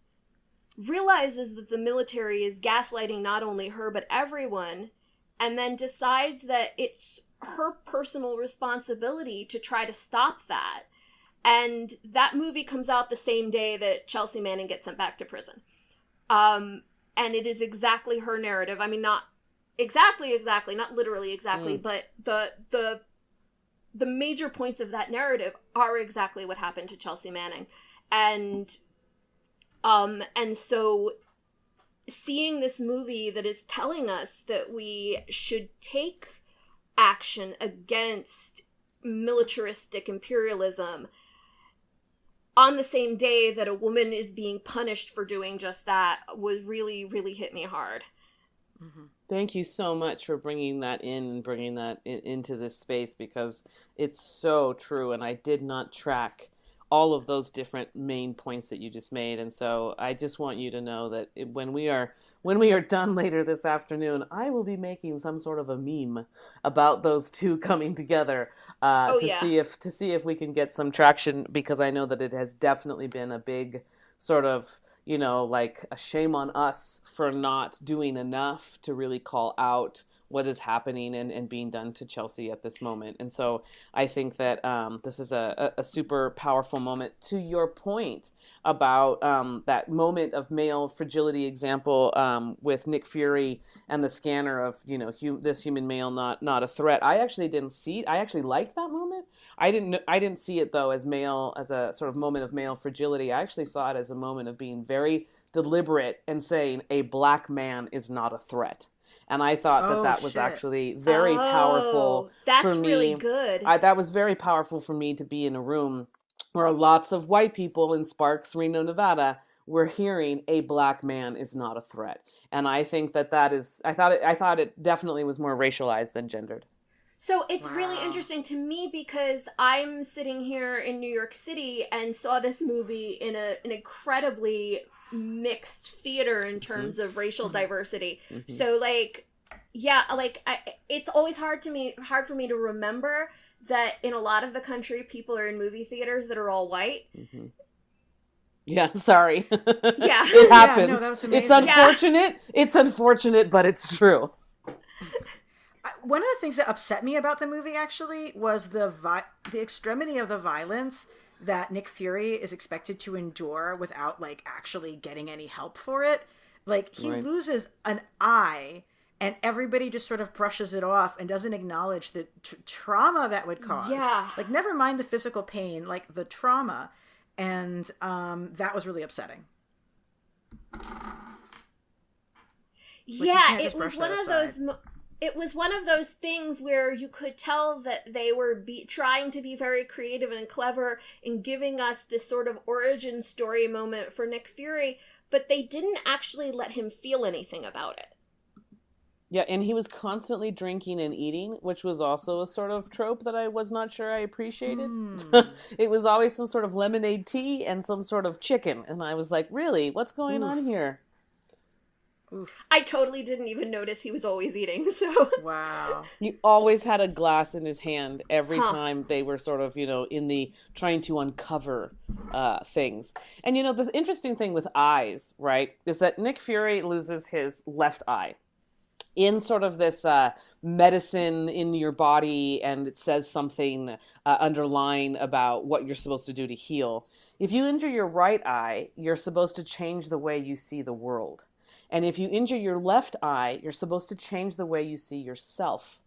realizes that the military is gaslighting not only her but everyone, and then decides that it's her personal responsibility to try to stop that. And that movie comes out the same day that Chelsea Manning gets sent back to prison. And it is exactly her narrative. I mean, not exactly, not literally exactly, but the major points of that narrative are exactly what happened to Chelsea Manning. And so seeing this movie that is telling us that we should take action against militaristic imperialism on the same day that a woman is being punished for doing just that was really, really hit me hard. Thank you so much for bringing that into this space, because it's so true, and I did not track all of those different main points that you just made. And so I just want you to know that when we are done later this afternoon, I will be making some sort of a meme about those two coming together see if we can get some traction, because I know that it has definitely been a big sort of, like a shame on us for not doing enough to really call out what is happening and being done to Chelsea at this moment. And so I think that this is a super powerful moment. To your point about that moment of male fragility example with Nick Fury and the scanner of, this human male not a threat. I actually didn't see it. I actually liked that moment. I didn't see it though as a sort of moment of male fragility. I actually saw it as a moment of being very deliberate and saying a black man is not a threat. And I thought that was actually very powerful for me. That's really good. That was very powerful for me to be in a room where lots of white people in Sparks, Reno, Nevada, were hearing a black man is not a threat. And I think that is, I thought it definitely was more racialized than gendered. So it's really interesting to me because I'm sitting here in New York City and saw this movie in an incredibly mixed theater in terms of racial diversity. So it's always hard for me to remember that in a lot of the country people are in movie theaters that are all white. Yeah, sorry. Yeah. It happens. Yeah, no, that was amazing. It's unfortunate. Yeah. It's unfortunate, but it's true. One of the things that upset me about the movie actually was the extremity of the violence that Nick Fury is expected to endure without actually getting any help for it. He loses an eye and everybody just sort of brushes it off and doesn't acknowledge the trauma that would cause. Yeah. Never mind the physical pain, the trauma. And that was really upsetting. Yeah, it was one of those... It was one of those things where you could tell that they were trying to be very creative and clever in giving us this sort of origin story moment for Nick Fury, but they didn't actually let him feel anything about it. Yeah, and he was constantly drinking and eating, which was also a sort of trope that I was not sure I appreciated. It was always some sort of lemonade tea and some sort of chicken, and I was like, really? What's going on here? Oof. I totally didn't even notice he was always eating, so... Wow. He always had a glass in his hand every time they were sort of, in the trying to uncover things. And, the interesting thing with eyes, right, is that Nick Fury loses his left eye in sort of this medicine in your body, and it says something underlying about what you're supposed to do to heal. If you injure your right eye, you're supposed to change the way you see the world. And if you injure your left eye, you're supposed to change the way you see yourself.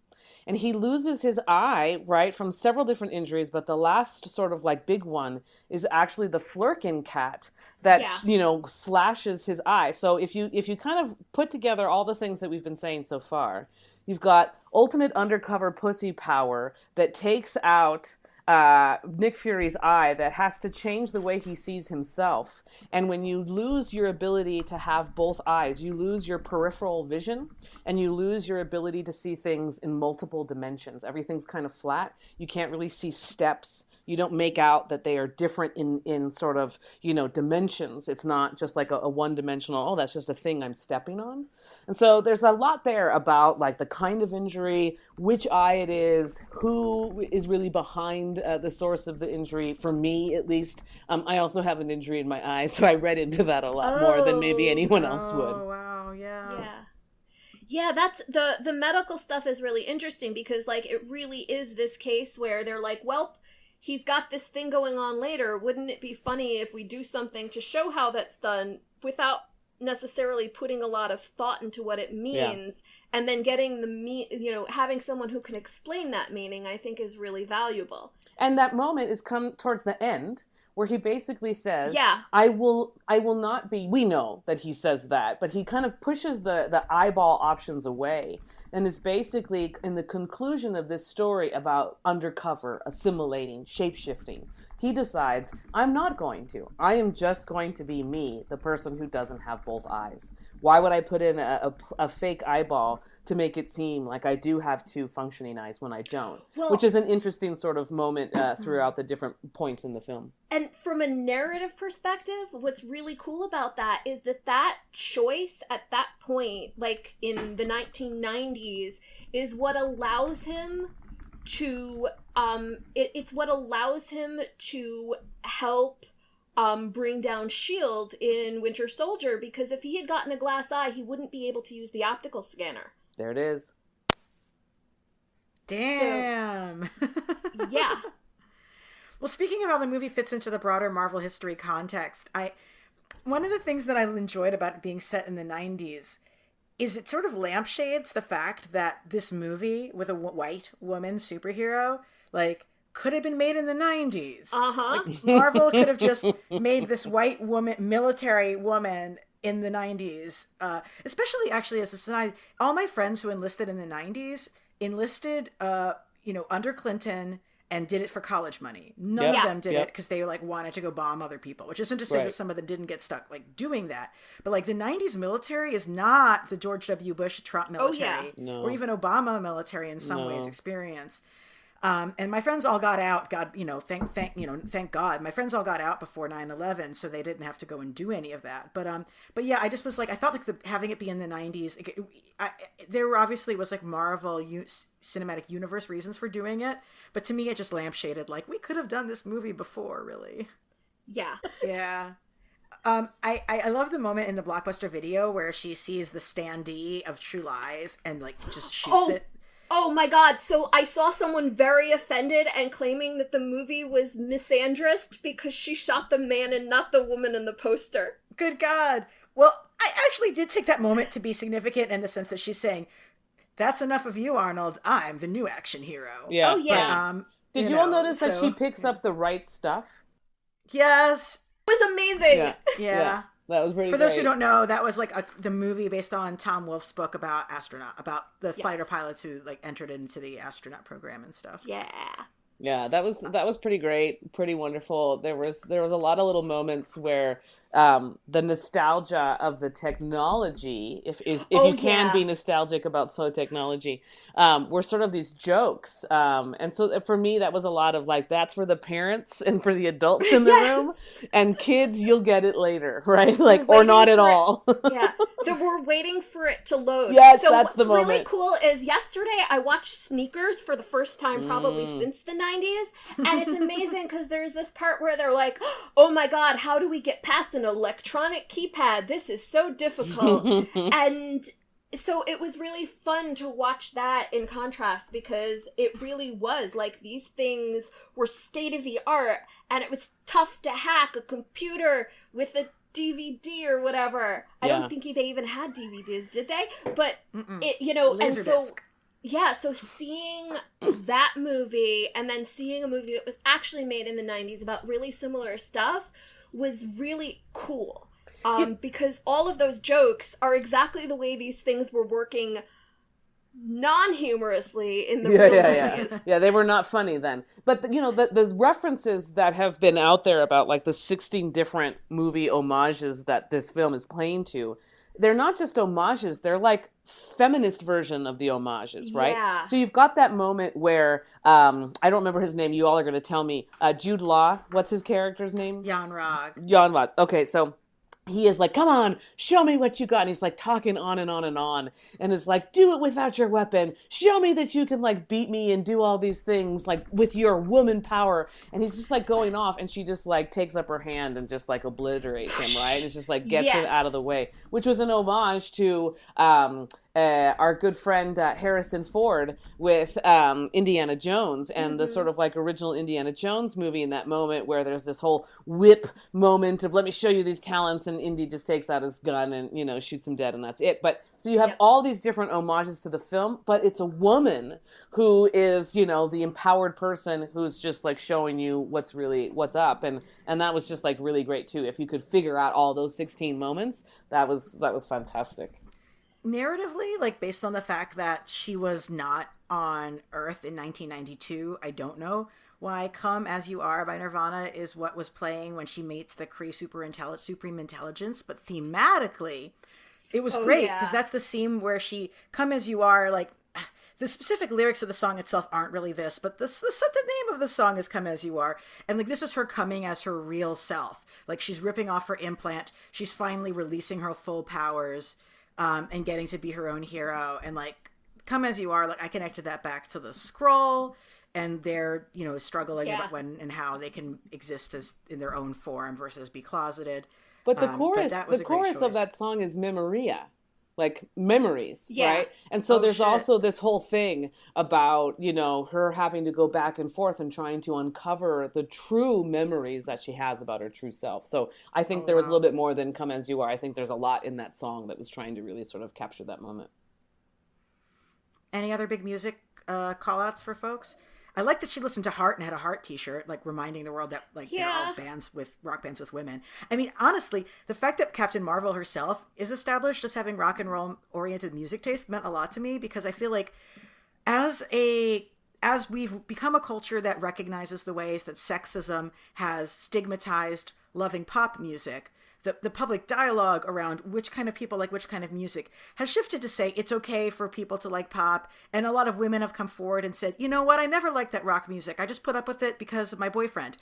And he loses his eye, right, from several different injuries, but the last sort of big one is actually the Flurkin cat that, slashes his eye. So if you kind of put together all the things that we've been saying so far, you've got ultimate undercover pussy power that takes out Nick Fury's eye that has to change the way he sees himself. And when you lose your ability to have both eyes, you lose your peripheral vision and you lose your ability to see things in multiple dimensions. Everything's kind of flat. You can't really see steps. You don't make out that they are different in sort of, dimensions. It's not just like a one-dimensional, oh, that's just a thing I'm stepping on. And so there's a lot there about like the kind of injury, which eye it is, who is really behind the source of the injury. For me, at least, I also have an injury in my eye, so I read into that a lot more than maybe anyone else would. Oh, wow, yeah. Yeah, that's the medical stuff is really interesting because like it really is this case where they're like, well, he's got this thing going on later. Wouldn't it be funny if we do something to show how that's done without necessarily putting a lot of thought into what it means, and then getting having someone who can explain that meaning, I think is really valuable. And that moment is come towards the end where he basically says, yeah, I will not be, we know that he says that, but he kind of pushes the eyeball options away. And it's basically in the conclusion of this story about undercover, assimilating, shape-shifting. He decides, I'm not going to. I am just going to be me, the person who doesn't have both eyes. Why would I put in a fake eyeball to make it seem like I do have two functioning eyes when I don't? Well, which is an interesting sort of moment throughout the different points in the film. And from a narrative perspective, what's really cool about that is that choice at that point, like in the 1990s, is what allows him to, it's what allows him to help bring down S.H.I.E.L.D. in Winter Soldier, because if he had gotten a glass eye, he wouldn't be able to use the optical scanner. There it is. Damn. So, yeah. Well, speaking of how the movie fits into the broader Marvel history context, one of the things that I enjoyed about it being set in the 90s is it sort of lampshades the fact that this movie with a white woman superhero, like, could have been made in the 90s. Like, Marvel could have just made this white woman, military woman in the 90s. Especially, actually, as a side, all my friends who enlisted in the 90s enlisted, under Clinton and did it for college money. None of them did it because they like wanted to go bomb other people, which isn't to say that some of them didn't get stuck like doing that. But like the 90s military is not the George W. Bush, Trump military, or even Obama military in some ways experience. And my friends all got out, thank God. My friends all got out before 9/11, so they didn't have to go and do any of that. But yeah, I just was like, I thought like having it be in the 90s, there were obviously was like Marvel cinematic universe reasons for doing it, but to me it just lampshaded like we could have done this movie before, really. Yeah. Yeah. I love the moment in the Blockbuster video where she sees the standee of True Lies and like just shoots it. Oh my God, so I saw someone very offended and claiming that the movie was misandrist because she shot the man and not the woman in the poster. Good God. Well, I actually did take that moment to be significant in the sense that she's saying, that's enough of you, Arnold. I'm the new action hero. Yeah. Oh, yeah. But, did you all notice that she picks up the right stuff? Yes. It was amazing. Yeah. That was pretty For great. those who don't know, that was like the movie based on Tom Wolfe's book about the fighter pilots who like entered into the astronaut program and stuff. Yeah, that was pretty great, pretty wonderful. There was a lot of little moments where the nostalgia of the technology, if you can be nostalgic about slow technology, were sort of these jokes. And so for me, that was a lot of like, that's for the parents and for the adults in the room, and kids, you'll get it later, right? Like, or not at all. So we're waiting for it to load. Yes, so that's the moment. What's really cool is yesterday I watched Sneakers for the first time probably since the 90s, and it's amazing because there's this part where they're like, oh my God, how do we get past an electronic keypad? This is so difficult. And so it was really fun to watch that in contrast, because it really was like these things were state of the art, and it was tough to hack a computer with a DVD or whatever. I don't think they even had DVDs, did they? But Laserdisc. So seeing that movie and then seeing a movie that was actually made in the 90s about really similar stuff was really cool. Because all of those jokes are exactly the way these things were working non-humorously in the Yeah, real yeah, movies. yeah. Yeah, they were not funny then. But, you know, the references that have been out there about, like, the 16 different movie homages that this film is playing to, they're not just homages, they're like feminist version of the homages, right? Yeah. So you've got that moment where, I don't remember his name, you all are going to tell me, Jude Law, what's his character's name? Jan Rog. Jan Rog. Okay, so he is like, come on, show me what you got. And he's like talking on and on and on. And it's like, do it without your weapon. Show me that you can like beat me and do all these things like with your woman power. And he's just like going off, and she just like takes up her hand and just like obliterates him, right? And it's just like gets him out of the way, which was an homage to our good friend Harrison Ford with Indiana Jones and the sort of like original Indiana Jones movie, in that moment where there's this whole whip moment of let me show you these talents, and Indy just takes out his gun and, you know, shoots him dead, and that's it. But so you have all these different homages to the film, but it's a woman who is, you know, the empowered person who's just like showing you what's up, and that was just like really great too. If you could figure out all those 16 moments, that was fantastic. Narratively, like based on the fact that she was not on Earth in 1992, I don't know why Come As You Are by Nirvana is what was playing when she meets the Kree Supreme Intelligence, but thematically, it was great because that's the scene where she, Come As You Are, like, the specific lyrics of the song itself aren't really this, but the name of the song is Come As You Are. And like, this is her coming as her real self. Like, she's ripping off her implant. She's finally releasing her full powers. And getting to be her own hero. And like, Come As You Are, like I connected that back to the Skrull and their, you know, struggling about when and how they can exist as in their own form versus be closeted. But the chorus of that song is Memoria, like memories, right? And so there's also this whole thing about, you know, her having to go back and forth and trying to uncover the true memories that she has about her true self. So I think there was a little bit more than Come As You Are. I think there's a lot in that song that was trying to really sort of capture that moment. Any other big music call-outs for folks? I like that she listened to Heart and had a Heart t-shirt, like reminding the world that like they're all rock bands with women. I mean, honestly, the fact that Captain Marvel herself is established as having rock and roll oriented music taste meant a lot to me, because I feel like as we've become a culture that recognizes the ways that sexism has stigmatized loving pop music, the public dialogue around which kind of people like which kind of music has shifted to say it's okay for people to like pop. And a lot of women have come forward and said, you know what, I never liked that rock music. I just put up with it because of my boyfriend.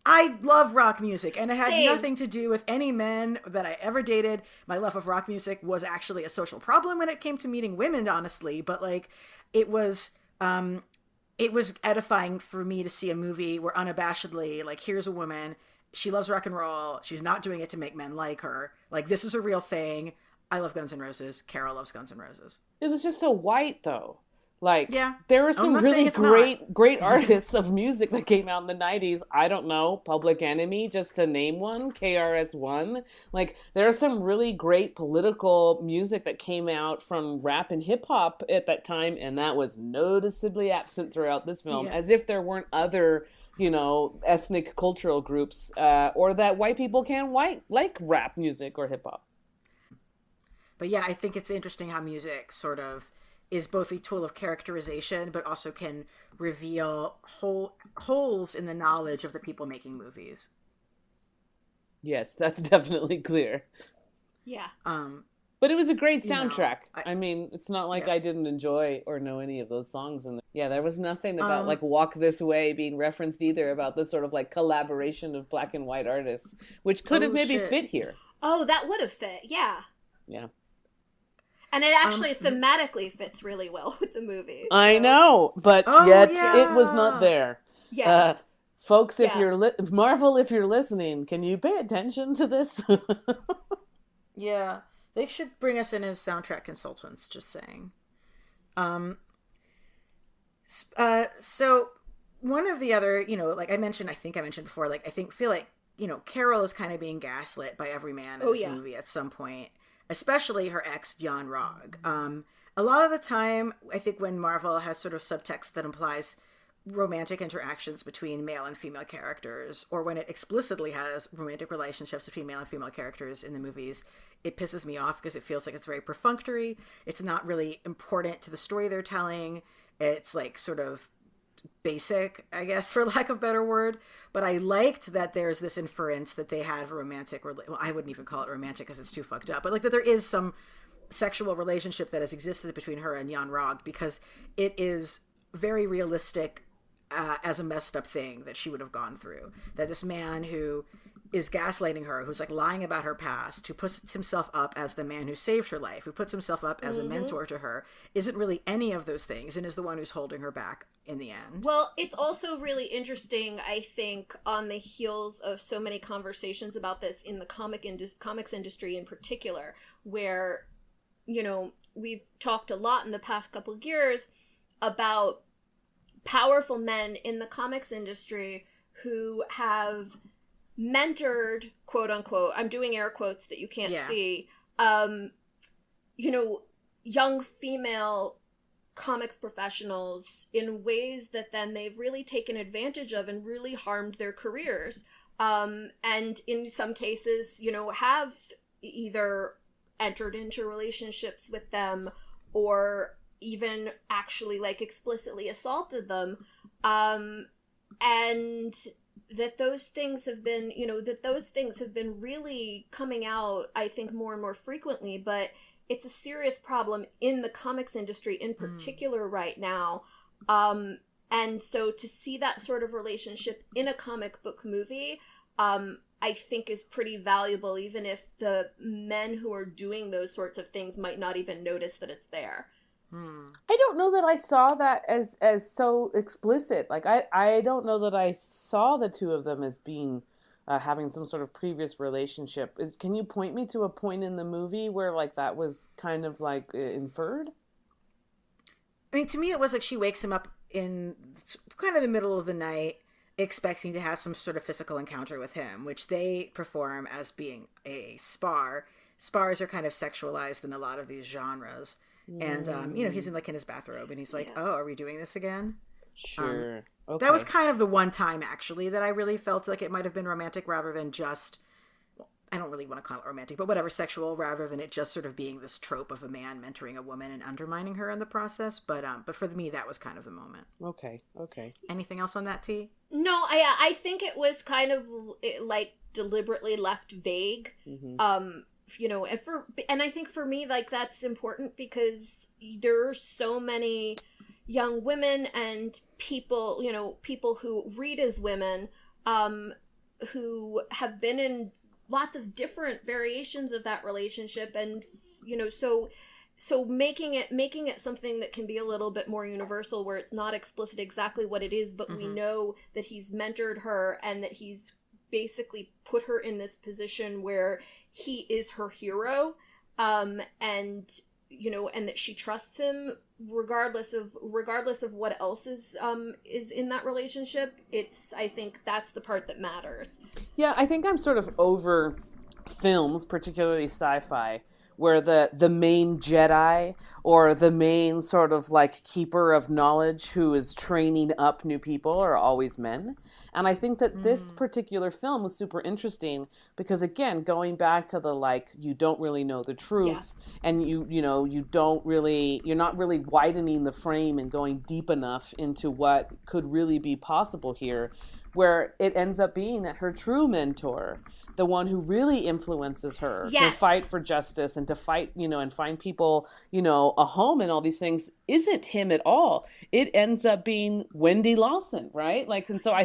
I love rock music, and it had nothing to do with any men that I ever dated. My love of rock music was actually a social problem when it came to meeting women, honestly. But like, it was edifying for me to see a movie where unabashedly, like, here's a woman, she loves rock and roll. She's not doing it to make men like her. Like, this is a real thing. I love Guns N' Roses. Carol loves Guns N' Roses. It was just so white, though. Like, yeah. There were some really great artists of music that came out in the 90s. I don't know, Public Enemy, just to name one, KRS-One. Like, there are some really great political music that came out from rap and hip-hop at that time, and that was noticeably absent throughout this film, as if there weren't other, you know, ethnic cultural groups, or that white people can't like rap music or hip-hop. But yeah, I think it's interesting how music sort of is both a tool of characterization, but also can reveal holes in the knowledge of the people making movies. Yes, that's definitely clear. Yeah. But it was a great soundtrack. You know, I mean, it's not like I didn't enjoy or know any of those songs. And yeah, there was nothing about like Walk This Way being referenced either, about this sort of like collaboration of black and white artists, which could have maybe fit here. Oh, that would have fit. Yeah. Yeah. And it actually thematically fits really well with the movie. So. I know, but yet it was not there. Yeah. Folks, if you're Marvel, if you're listening, can you pay attention to this? Yeah. They should bring us in as soundtrack consultants, just saying. So one of the other, you know, like I mentioned before, like feel like, you know, Carol is kind of being gaslit by every man in this movie at some point, especially her ex, Jan Rog. A lot of the time, I think when Marvel has sort of subtext that implies romantic interactions between male and female characters, or when it explicitly has romantic relationships between male and female characters in the movies, it pisses me off because it feels like it's very perfunctory. It's not really important to the story they're telling. It's like sort of basic, I guess, for lack of a better word. But I liked that there's this inference that they had a romantic, well, I wouldn't even call it romantic because it's too fucked up, but like that there is some sexual relationship that has existed between her and Jan Rog, because it is very realistic as a messed up thing that she would have gone through. That this man who is gaslighting her, who's like lying about her past, who puts himself up as the man who saved her life, who puts himself up as a mentor to her, isn't really any of those things and is the one who's holding her back in the end. Well, it's also really interesting, I think, on the heels of so many conversations about this in the comics industry in particular, where, you know, we've talked a lot in the past couple of years about powerful men in the comics industry who have mentored, quote unquote, I'm doing air quotes that you can't see, you know, young female comics professionals in ways that then they've really taken advantage of and really harmed their careers. And in some cases, you know, have either entered into relationships with them or even actually like explicitly assaulted them. And that those things have been, you know, that those things have been really coming out, I think, more and more frequently, but it's a serious problem in the comics industry in particular right now. And so to see that sort of relationship in a comic book movie, I think is pretty valuable, even if the men who are doing those sorts of things might not even notice that it's there. I don't know that I saw that as so explicit. Like, I don't know that I saw the two of them as being having some sort of previous relationship. Can you point me to a point in the movie where like that was kind of like inferred? I mean, to me, it was like she wakes him up in kind of the middle of the night, expecting to have some sort of physical encounter with him, which they perform as being a spar. Spars are kind of sexualized in a lot of these genres. And, you know, he's in his bathrobe and he's like, oh, are we doing this again? Sure. Okay. That was kind of the one time, actually, that I really felt like it might have been romantic rather than just, well, I don't really want to call it romantic, but whatever, sexual, rather than it just sort of being this trope of a man mentoring a woman and undermining her in the process. But for me, that was kind of the moment. Okay. Anything else on that, T? No, I think it was kind of like deliberately left vague. You know, and I think for me, like, that's important because there are so many young women and people, you know, people who read as women, who have been in lots of different variations of that relationship. And, you know, so making it something that can be a little bit more universal, where it's not explicit exactly what it is, but we know that he's mentored her and that he's basically put her in this position where he is her hero, and, you know, and that she trusts him regardless of what else is in that relationship. I think that's the part that matters. Yeah, I think I'm sort of over films, particularly sci-fi, where the main Jedi or the main sort of like keeper of knowledge who is training up new people are always men. And I think that this particular film was super interesting because, again, going back to the like, you don't really know the truth, and you're not really widening the frame and going deep enough into what could really be possible here, where it ends up being that her true mentor, the one who really influences her to fight for justice and to fight, you know, and find people, you know, a home and all these things, isn't him at all. It ends up being Wendy Lawson, right? Like, and so I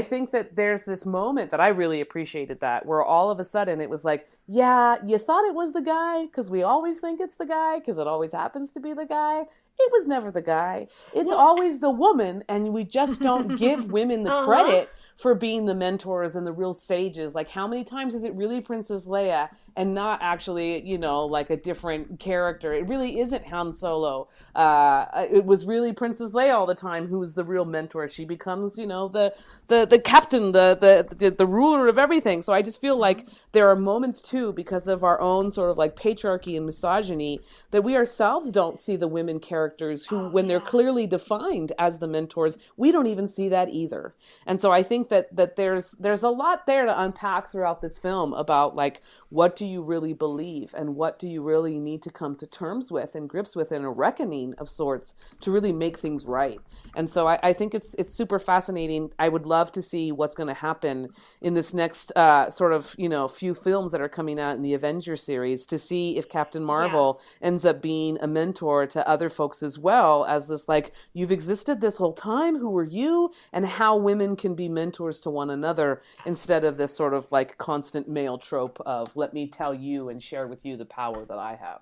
think that there's this moment that I really appreciated, that where all of a sudden it was like, yeah, you thought it was the guy because we always think it's the guy because it always happens to be the guy. It was never the guy. It's always the woman, and we just don't give women the credit for being the mentors and the real sages. Like, how many times is it really Princess Leia and not actually, you know, like a different character? It really isn't Han Solo. It was really Princess Leia all the time who was the real mentor. She becomes, you know, the captain, the ruler of everything. So I just feel like there are moments too, because of our own sort of like patriarchy and misogyny, that we ourselves don't see the women characters who, when they're clearly defined as the mentors, we don't even see that either. And so I think that there's a lot there to unpack throughout this film about like, what do you really believe and what do you really need to come to terms with and grips with in a reckoning of sorts to really make things right. And so I think it's super fascinating. I would love to see what's going to happen in this next sort of, you know, few films that are coming out in the Avengers series, to see if Captain Marvel ends up being a mentor to other folks as well, as this like, you've existed this whole time, who are you, and how women can be mentors to one another instead of this sort of like constant male trope of let me tell you and share with you the power that I have.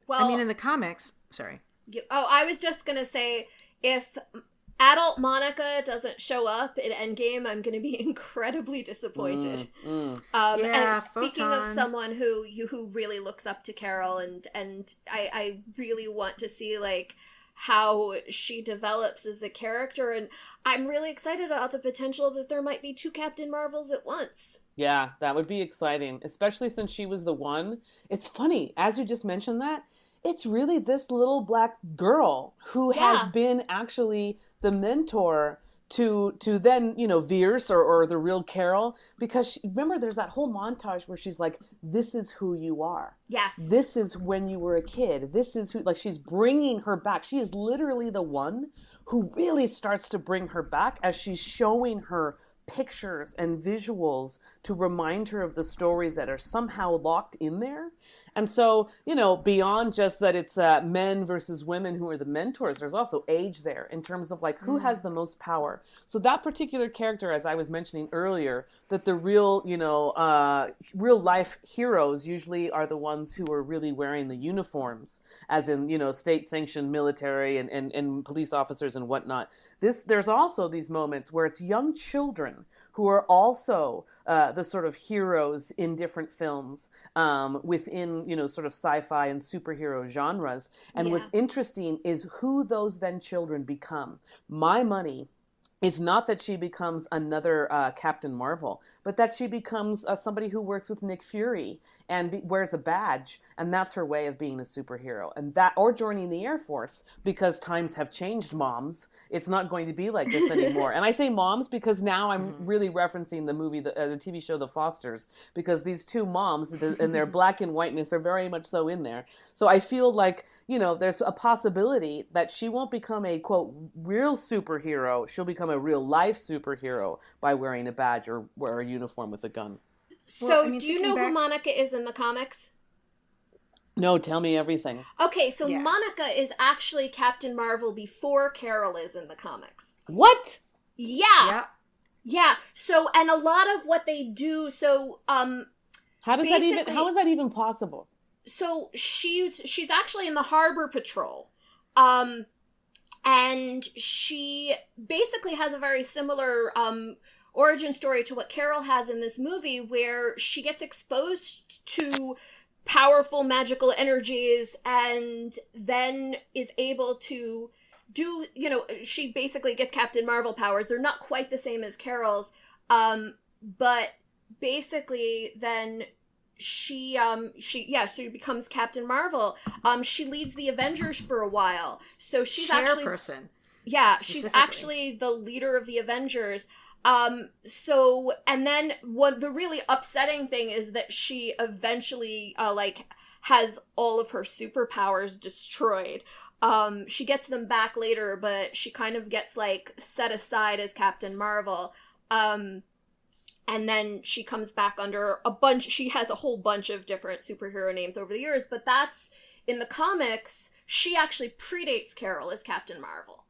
Well, I mean, in the comics, sorry. I was just going to say, if adult Monica doesn't show up in Endgame, I'm going to be incredibly disappointed. And speaking of someone who really looks up to Carol, and I really want to see like how she develops as a character, and I'm really excited about the potential that there might be two Captain Marvels at once. Yeah, that would be exciting, especially since she was the one. It's funny, as you just mentioned that, it's really this little black girl who has been actually the mentor to then, you know, Veers or the real Carol, because remember, there's that whole montage where she's like, this is who you are. Yes. This is when you were a kid. This is who, like, she's bringing her back. She is literally the one who really starts to bring her back as she's showing her pictures and visuals to remind her of the stories that are somehow locked in there. And so, you know, beyond just that it's men versus women who are the mentors, there's also age there in terms of like who has the most power. So that particular character, as I was mentioning earlier, that the real, you know, real life heroes usually are the ones who are really wearing the uniforms, as in, you know, state sanctioned military and police officers and whatnot. There's also these moments where it's young children who are also the sort of heroes in different films within, you know, sort of sci-fi and superhero genres. And what's interesting is who those then children become. My money is not that she becomes another Captain Marvel, but that she becomes somebody who works with Nick Fury and wears a badge, and that's her way of being a superhero. And that, or joining the Air Force, because times have changed, moms. It's not going to be like this anymore. And I say moms because now I'm really referencing the movie, the TV show The Fosters, because these two moms and their black and whiteness are very much so in there. So I feel like, you know, there's a possibility that she won't become a, quote, real superhero. She'll become a real life superhero by wearing a badge or wear a uniform with a gun. So, Well, I mean, do you know who Monica is in the comics? No, tell me everything. Okay, so Monica is actually Captain Marvel before Carol is in the comics. What? Yeah. So, and a lot of what they do, so how is that even possible? So she's actually in the Harbor Patrol. And she basically has a very similar origin story to what Carol has in this movie, where she gets exposed to powerful magical energies and then is able to do, you know, she basically gets Captain Marvel powers. They're not quite the same as Carol's, but basically then she becomes Captain Marvel. She leads the Avengers for a while. So she's Chairperson. She's actually the leader of the Avengers. So, and then what the really upsetting thing is that she eventually, has all of her superpowers destroyed. She gets them back later, but she kind of gets, set aside as Captain Marvel. And then she comes back under she has a whole bunch of different superhero names over the years, but that's, in the comics, she actually predates Carol as Captain Marvel.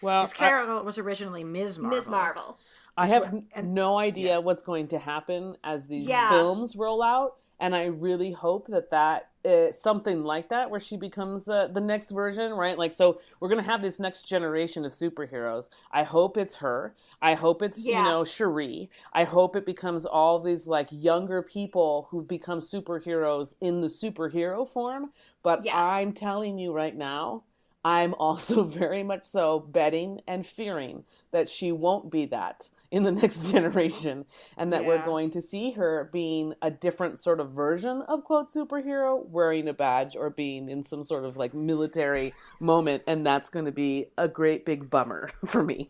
Well, Carol was originally Ms. Marvel. Ms. Marvel. I have no idea what's going to happen as these films roll out. And I really hope that something like that, where she becomes the next version, right? Like, so we're going to have this next generation of superheroes. I hope it's her. I hope it's, Yeah. Cherie. I hope it becomes all these like younger people who become superheroes in the superhero form. But Yeah. I'm telling you right now, I'm also very much so betting and fearing that she won't be that in the next generation, and that we're going to see her being a different sort of version of quote superhero, wearing a badge or being in some sort of like military moment, and that's going to be a great big bummer for me.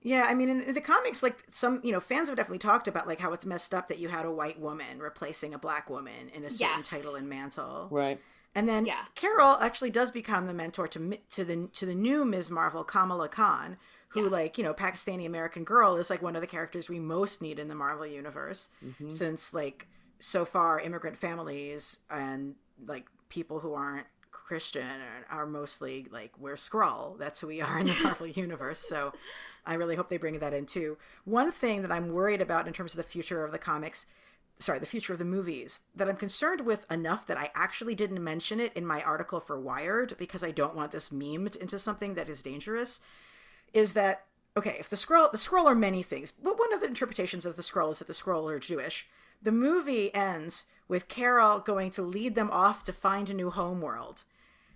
Yeah, I mean, in the comics, like some, fans have definitely talked about like how it's messed up that you had a white woman replacing a black woman in a certain title and mantle. Right. And then Carol actually does become the mentor to the new Ms. Marvel, Kamala Khan, who like, Pakistani American girl is like one of the characters we most need in the Marvel universe, since like so far immigrant families and like people who aren't Christian are mostly like, we're Skrull. That's who we are in the Marvel universe. So I really hope they bring that in too. One thing that I'm worried about in terms of the future of the comics, the future of the movies, that I'm concerned with enough that I actually didn't mention it in my article for Wired because I don't want this memed into something that is dangerous, is that, okay, if the Skrull are many things, but one of the interpretations of the Skrull is that the Skrull are Jewish. The movie ends with Carol going to lead them off to find a new homeworld.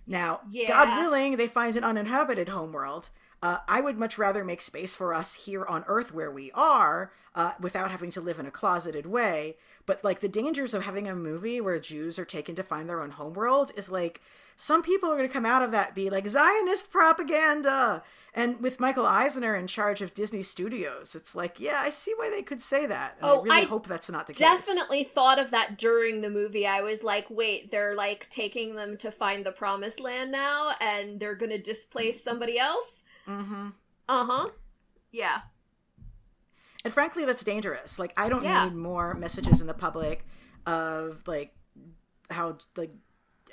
Now, God willing, they find an uninhabited homeworld. I would much rather make space for us here on Earth where we are, without having to live in a closeted way. But like the dangers of having a movie where Jews are taken to find their own homeworld is like, some people are going to come out of that be like Zionist propaganda. And with Michael Eisner in charge of Disney Studios, it's like, yeah, I see why they could say that. And I really hope that's not the case. Definitely thought of that during the movie. I was like, wait, they're like taking them to find the promised land now and they're going to displace somebody else? Mm-hmm. Uh-huh. Yeah. And frankly, that's dangerous. Like, I don't need more messages in the public of like how like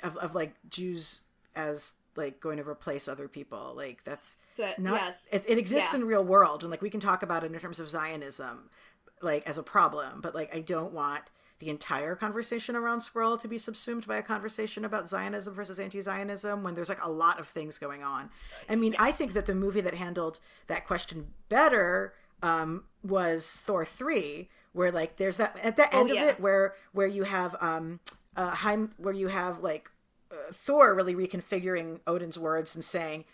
of like Jews as like going to replace other people. Like that's not it exists in the real world, and like we can talk about it in terms of Zionism like as a problem, but like I don't want the entire conversation around Skrull to be subsumed by a conversation about Zionism versus anti-Zionism when there's like a lot of things going on. I mean, I think that the movie that handled that question better was Thor 3, where like there's that at the end of it where you have Thor really reconfiguring Odin's words and saying,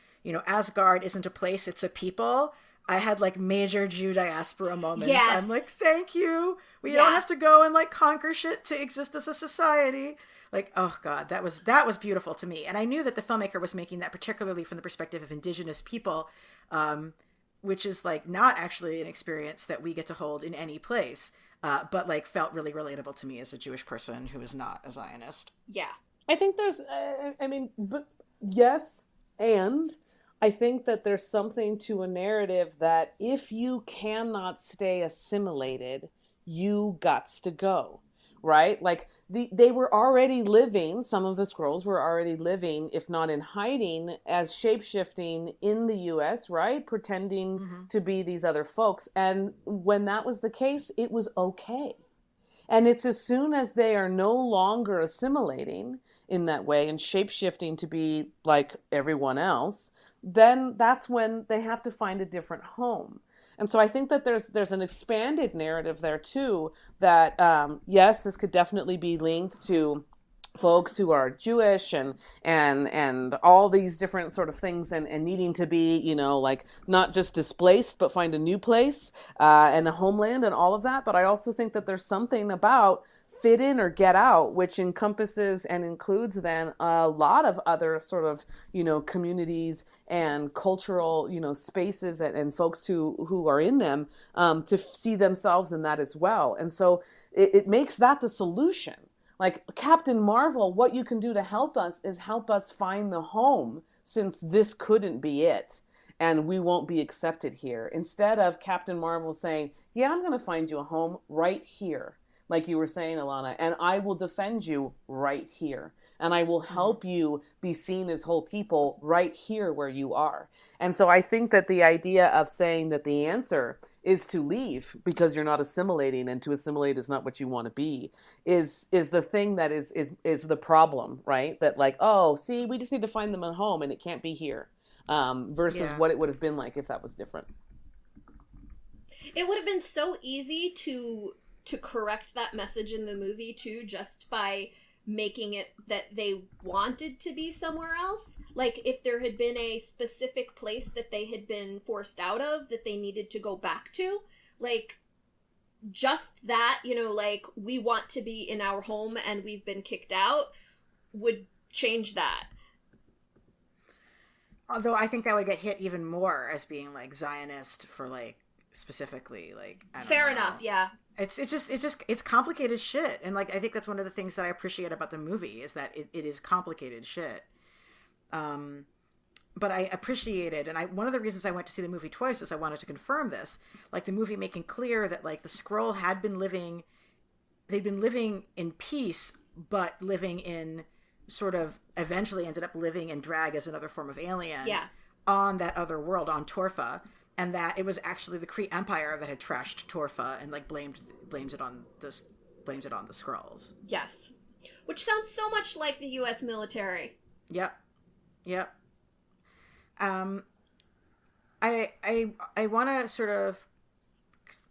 Asgard isn't a place, it's a people. I had like major Jew diaspora moments. Yes. I'm like, thank you. We don't have to go and like conquer shit to exist as a society. Like, oh God, that was beautiful to me. And I knew that the filmmaker was making that particularly from the perspective of indigenous people, which is like not actually an experience that we get to hold in any place, but like felt really relatable to me as a Jewish person who is not a Zionist. Yeah. I think there's, but yes, and I think that there's something to a narrative that if you cannot stay assimilated, you gots to go, right? Like they were already living, some of the Skrulls were already living, if not in hiding, as shapeshifting in the US, right? Pretending to be these other folks. And when that was the case, it was okay. And it's as soon as they are no longer assimilating in that way and shapeshifting to be like everyone else, then that's when they have to find a different home. And so I think that there's an expanded narrative there too, that yes, this could definitely be linked to folks who are Jewish and all these different sort of things and needing to be, like not just displaced, but find a new place and a homeland and all of that. But I also think that there's something about fit in or get out, which encompasses and includes then a lot of other sort of, communities and cultural, spaces and folks who are in them to see themselves in that as well. And so it makes that the solution. Like Captain Marvel, what you can do to help us is help us find the home, since this couldn't be it and we won't be accepted here. Instead of Captain Marvel saying, yeah, I'm going to find you a home right here, like you were saying, Alana, and I will defend you right here. And I will help you be seen as whole people right here where you are. And so I think that the idea of saying that the answer is to leave because you're not assimilating, and to assimilate is not what you want to be, is the thing that is the problem, right? That like, oh, see, we just need to find them a home and it can't be here, versus what it would have been like if that was different. It would have been so easy to correct that message in the movie too, just by making it that they wanted to be somewhere else. Like if there had been a specific place that they had been forced out of that they needed to go back to, like just that, you know, like we want to be in our home and we've been kicked out, would change that. Although I think that would get hit even more as being like Zionist for like specifically, like I don't Fair know. enough, yeah. It's complicated shit, and like I think that's one of the things that I appreciate about the movie is that it is complicated shit. But I appreciated, and one of the reasons I went to see the movie twice is I wanted to confirm this, like the movie making clear that like the Skrull they'd been living in peace, but living in sort of eventually ended up living in drag as another form of alien on that other world, on Torfa. And that it was actually the Kree Empire that had trashed Torfa and like blamed it on the Skrulls. Yes, which sounds so much like the U.S. military. Yep. I want to sort of.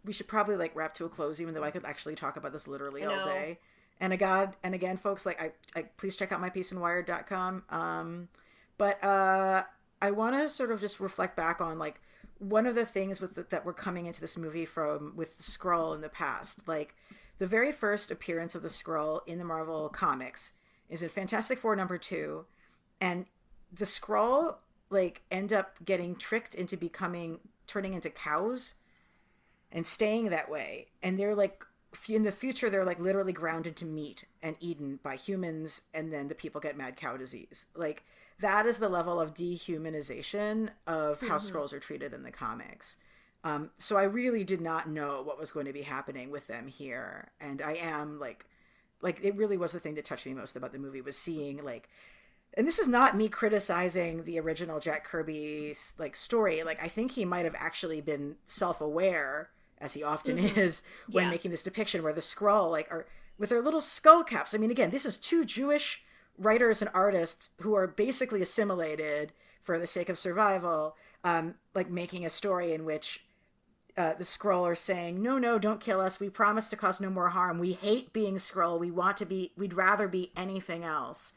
We should probably like wrap to a close, even though I could actually talk about this literally all day. And again, folks, like I please check out my piece in Wired.com. But I want to sort of just reflect back on like. One of the things that were coming into this movie with the Skrull in the past, like the very first appearance of the Skrull in the Marvel comics is in Fantastic Four #2, and the Skrull like end up getting tricked into turning into cows and staying that way, and they're like in the future they're like literally ground into meat and eaten by humans, and then the people get mad cow disease. Like that is the level of dehumanization of how Skrulls are treated in the comics. So I really did not know what was going to be happening with them here. And I am like it really was the thing that touched me most about the movie, was seeing like, and this is not me criticizing the original Jack Kirby like story. Like I think he might have actually been self-aware, as he often is, when making this depiction where the Skrull like are with their little skull caps. I mean, again, this is two Jewish writers and artists who are basically assimilated for the sake of survival, like making a story in which the Skrull are saying, no, don't kill us. We promise to cause no more harm. We hate being Skrull. We'd rather be anything else.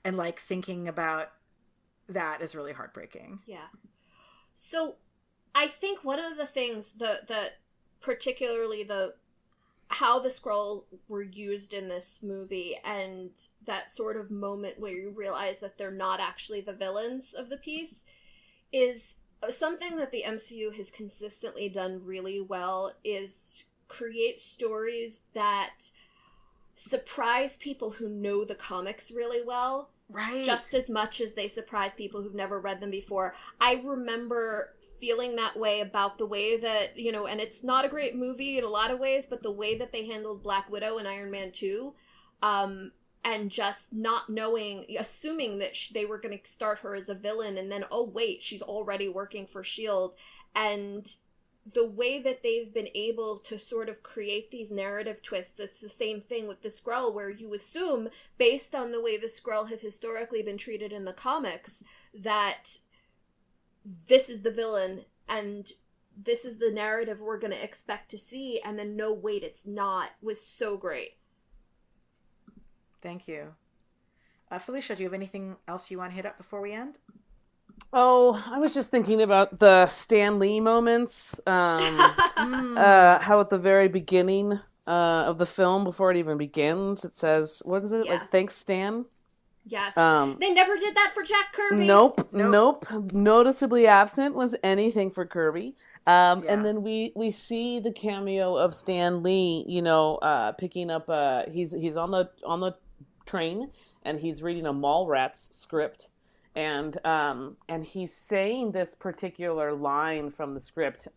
And like thinking about that is really heartbreaking. Yeah. So I think one of the things that particularly how the Skrull were used in this movie, and that sort of moment where you realize that they're not actually the villains of the piece, is something that the MCU has consistently done really well, is create stories that surprise people who know the comics really well. Right. Just as much as they surprise people who've never read them before. I remember feeling that way about the way that, you know, and it's not a great movie in a lot of ways, but the way that they handled Black Widow and Iron Man 2, and just not knowing, assuming that they were going to start her as a villain, and then, oh wait, she's already working for S.H.I.E.L.D., and the way that they've been able to sort of create these narrative twists. It's the same thing with the Skrull, where you assume, based on the way the Skrull have historically been treated in the comics, that this is the villain and this is the narrative we're going to expect to see, and then no, wait, it's not, was so great. Thank you. Felicia, do you have anything else you want to hit up before we end? Oh, I was just thinking about the Stan Lee moments. How at the very beginning of the film, before it even begins, it says, what is it? Yeah. Like, thanks, Stan? Yes. They never did that for Jack Kirby. Nope. Noticeably absent was anything for Kirby. And then we see the cameo of Stan Lee, you know, picking up, he's on the train, and he's reading a Mallrats script. And he's saying this particular line from the script.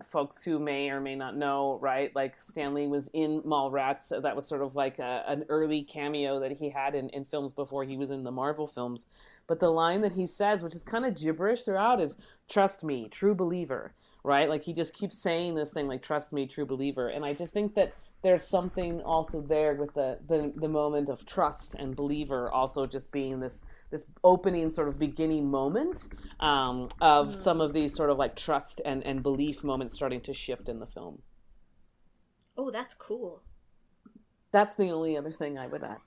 Folks who may or may not know, right? Like Stan Lee was in Mallrats. So that was sort of like an early cameo that he had in films before he was in the Marvel films. But the line that he says, which is kind of gibberish throughout, is "Trust me, true believer." right? Like he just keeps saying this thing like, trust me, true believer. And I just think that there's something also there with the moment of trust and believer also just being this opening sort of beginning moment of some of these sort of like trust and belief moments starting to shift in the film. Oh, that's cool. That's the only other thing I would add.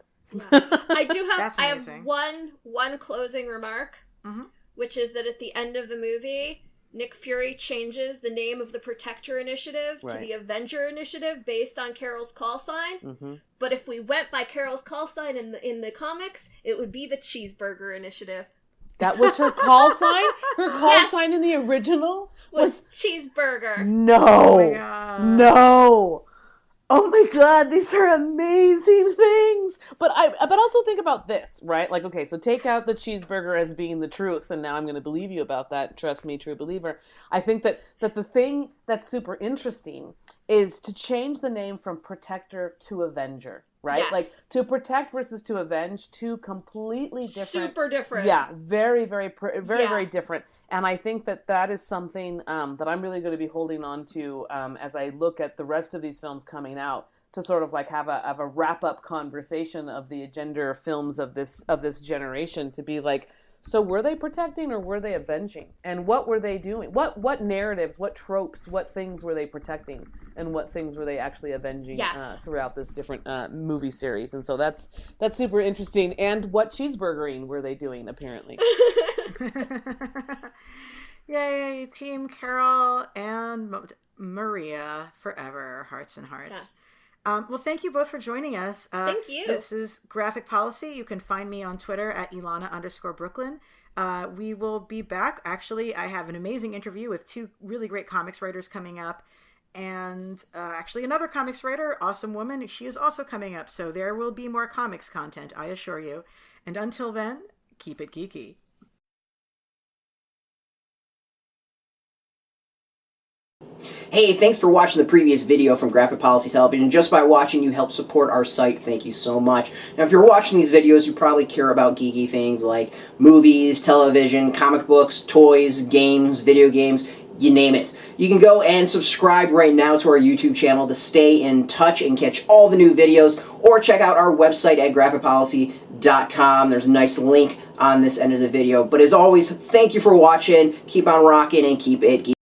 I do have. That's I have amazing. one closing remark, which is that at the end of the movie, Nick Fury changes the name of the Protector Initiative to the Avenger Initiative based on Carol's call sign. But if we went by Carol's call sign in the comics, it would be the Cheeseburger Initiative. That was her call sign? Her call sign in the original was Cheeseburger. No. Oh my God. No. Oh my God, these are amazing things. But also think about this, right? Like, okay, so take out the cheeseburger as being the truth, and now I'm going to believe you about that. Trust me, true believer. I think that the thing that's super interesting is to change the name from Protector to Avenger, right? Yes. Like, to protect versus to avenge, two completely different. Super different. Yeah, very, very different. And I think that is something that I'm really going to be holding on to as I look at the rest of these films coming out, to sort of like have a wrap up conversation of the gender films of this generation, to be like, so were they protecting or were they avenging? And what were they doing? What narratives, what tropes, what things were they protecting, and what things were they actually avenging throughout this different movie series? And so that's super interesting. And what cheeseburgering were they doing, apparently? Yay, Team Carol and Maria forever, hearts and hearts. Yes. Well, thank you both for joining us. Thank you. This is Graphic Policy. You can find me on Twitter at Ilana_Brooklyn. We will be back. Actually, I have an amazing interview with two really great comics writers coming up. And actually another comics writer, awesome woman, she is also coming up. So there will be more comics content, I assure you. And until then, keep it geeky. Hey, thanks for watching the previous video from Graphic Policy Television. Just by watching, you help support our site. Thank you so much. Now, if you're watching these videos, you probably care about geeky things like movies, television, comic books, toys, games, video games, you name it. You can go and subscribe right now to our YouTube channel to stay in touch and catch all the new videos, or check out our website at graphicpolicy.com. There's a nice link on this end of the video. But as always, thank you for watching. Keep on rocking and keep it geeky.